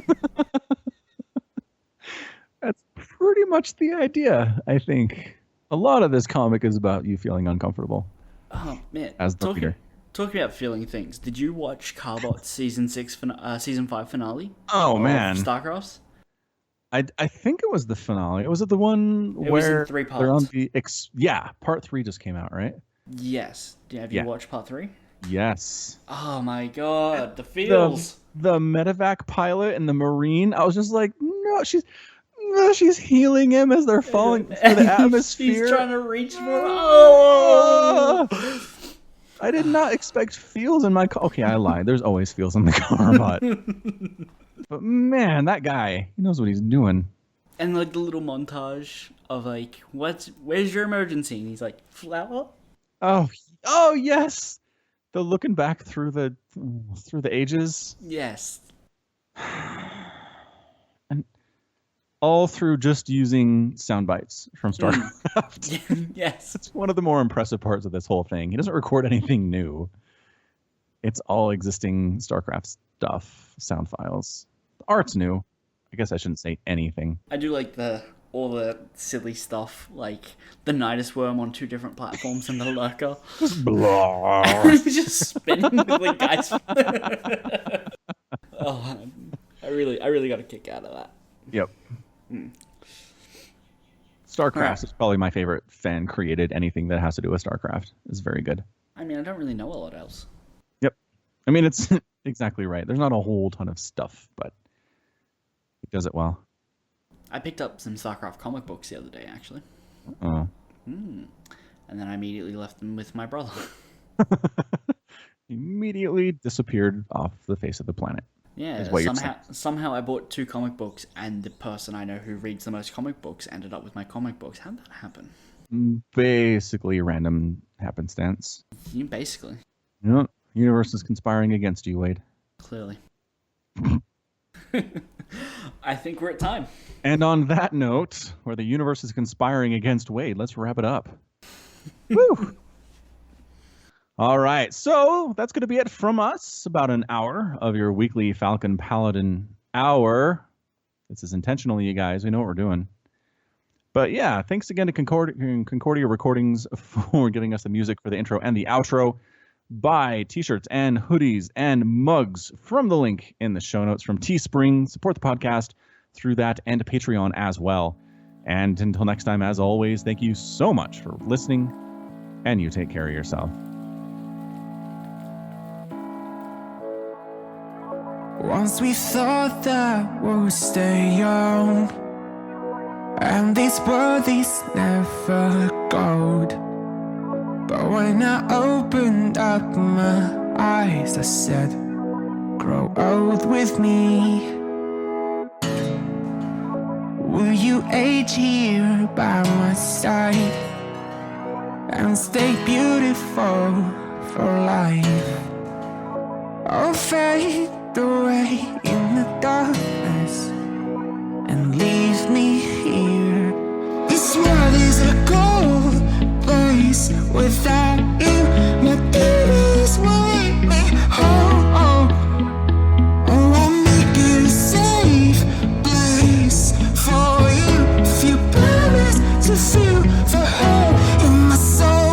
That's pretty much the idea, I think. A lot of this comic is about you feeling uncomfortable. Oh, man. As the reader. Talking about feeling things, did you watch Carbot's season 5 finale? Oh, man. StarCrafts? I think it was the finale. Was it the one where was in 3 parts. They're on the part 3 just came out, right? Yes. Have you watched part 3? Yes. Oh my god, the feels. The medevac pilot and the Marine. I was just like, no, she's healing him as they're falling through the atmosphere. He's trying to reach for. Oh! I did not expect feels in my car. Okay, I lied. There's always feels in the car, but man, that guy, he knows what he's doing. And like the little montage of like, where's your emergency? And he's like, flower. Oh yes, the looking back through the ages. Yes. And all through just using sound bites from StarCraft. Yes. It's one of the more impressive parts of this whole thing. He doesn't record anything new. It's all existing StarCraft stuff, sound files. The art's new. I guess I shouldn't say anything. I do like all the silly stuff, like the Nidus worm on 2 different platforms and the lurker. Blah. Just spinning with the guys. Oh, I really got a kick out of that. Yep. StarCraft is probably my favorite fan-created anything that has to do with StarCraft. It's very good. I mean, I don't really know a lot else. Yep. I mean, it's exactly right. There's not a whole ton of stuff, but it does it well. I picked up some StarCraft comic books the other day, actually. Oh. And then I immediately left them with my brother. Immediately disappeared off the face of the planet. Yeah, somehow I bought 2 comic books, and the person I know who reads the most comic books ended up with my comic books. How'd that happen? Basically random happenstance. Basically. You know, universe is conspiring against you, Wade. Clearly. I think we're at time. And on that note, where the universe is conspiring against Wade, let's wrap it up. Woo! All right, so that's going to be it from us. About an hour of your weekly Falcon Paladin hour. This is intentional, you guys. We know what we're doing. But yeah, thanks again to Concordia Recordings for giving us the music for the intro and the outro. Buy t-shirts and hoodies and mugs from the link in the show notes from Teespring. Support the podcast through that and Patreon as well. And until next time, as always, thank you so much for listening, and you take care of yourself. Once we thought that we'll stay young, and this world is never gold. But when I opened up my eyes, I said, grow old with me. Will you age here by my side and stay beautiful for life? Or fade away in the darkness and leave me here. This world is a cold place without you. My babies will leave me home. Oh, I'll make it a safe place for you if you promise to feel the hurt in my soul.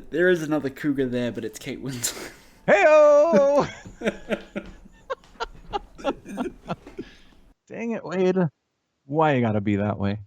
There is another cougar there, but it's Kate Winslet. Heyo! Dang it, Wade. Why you gotta be that way?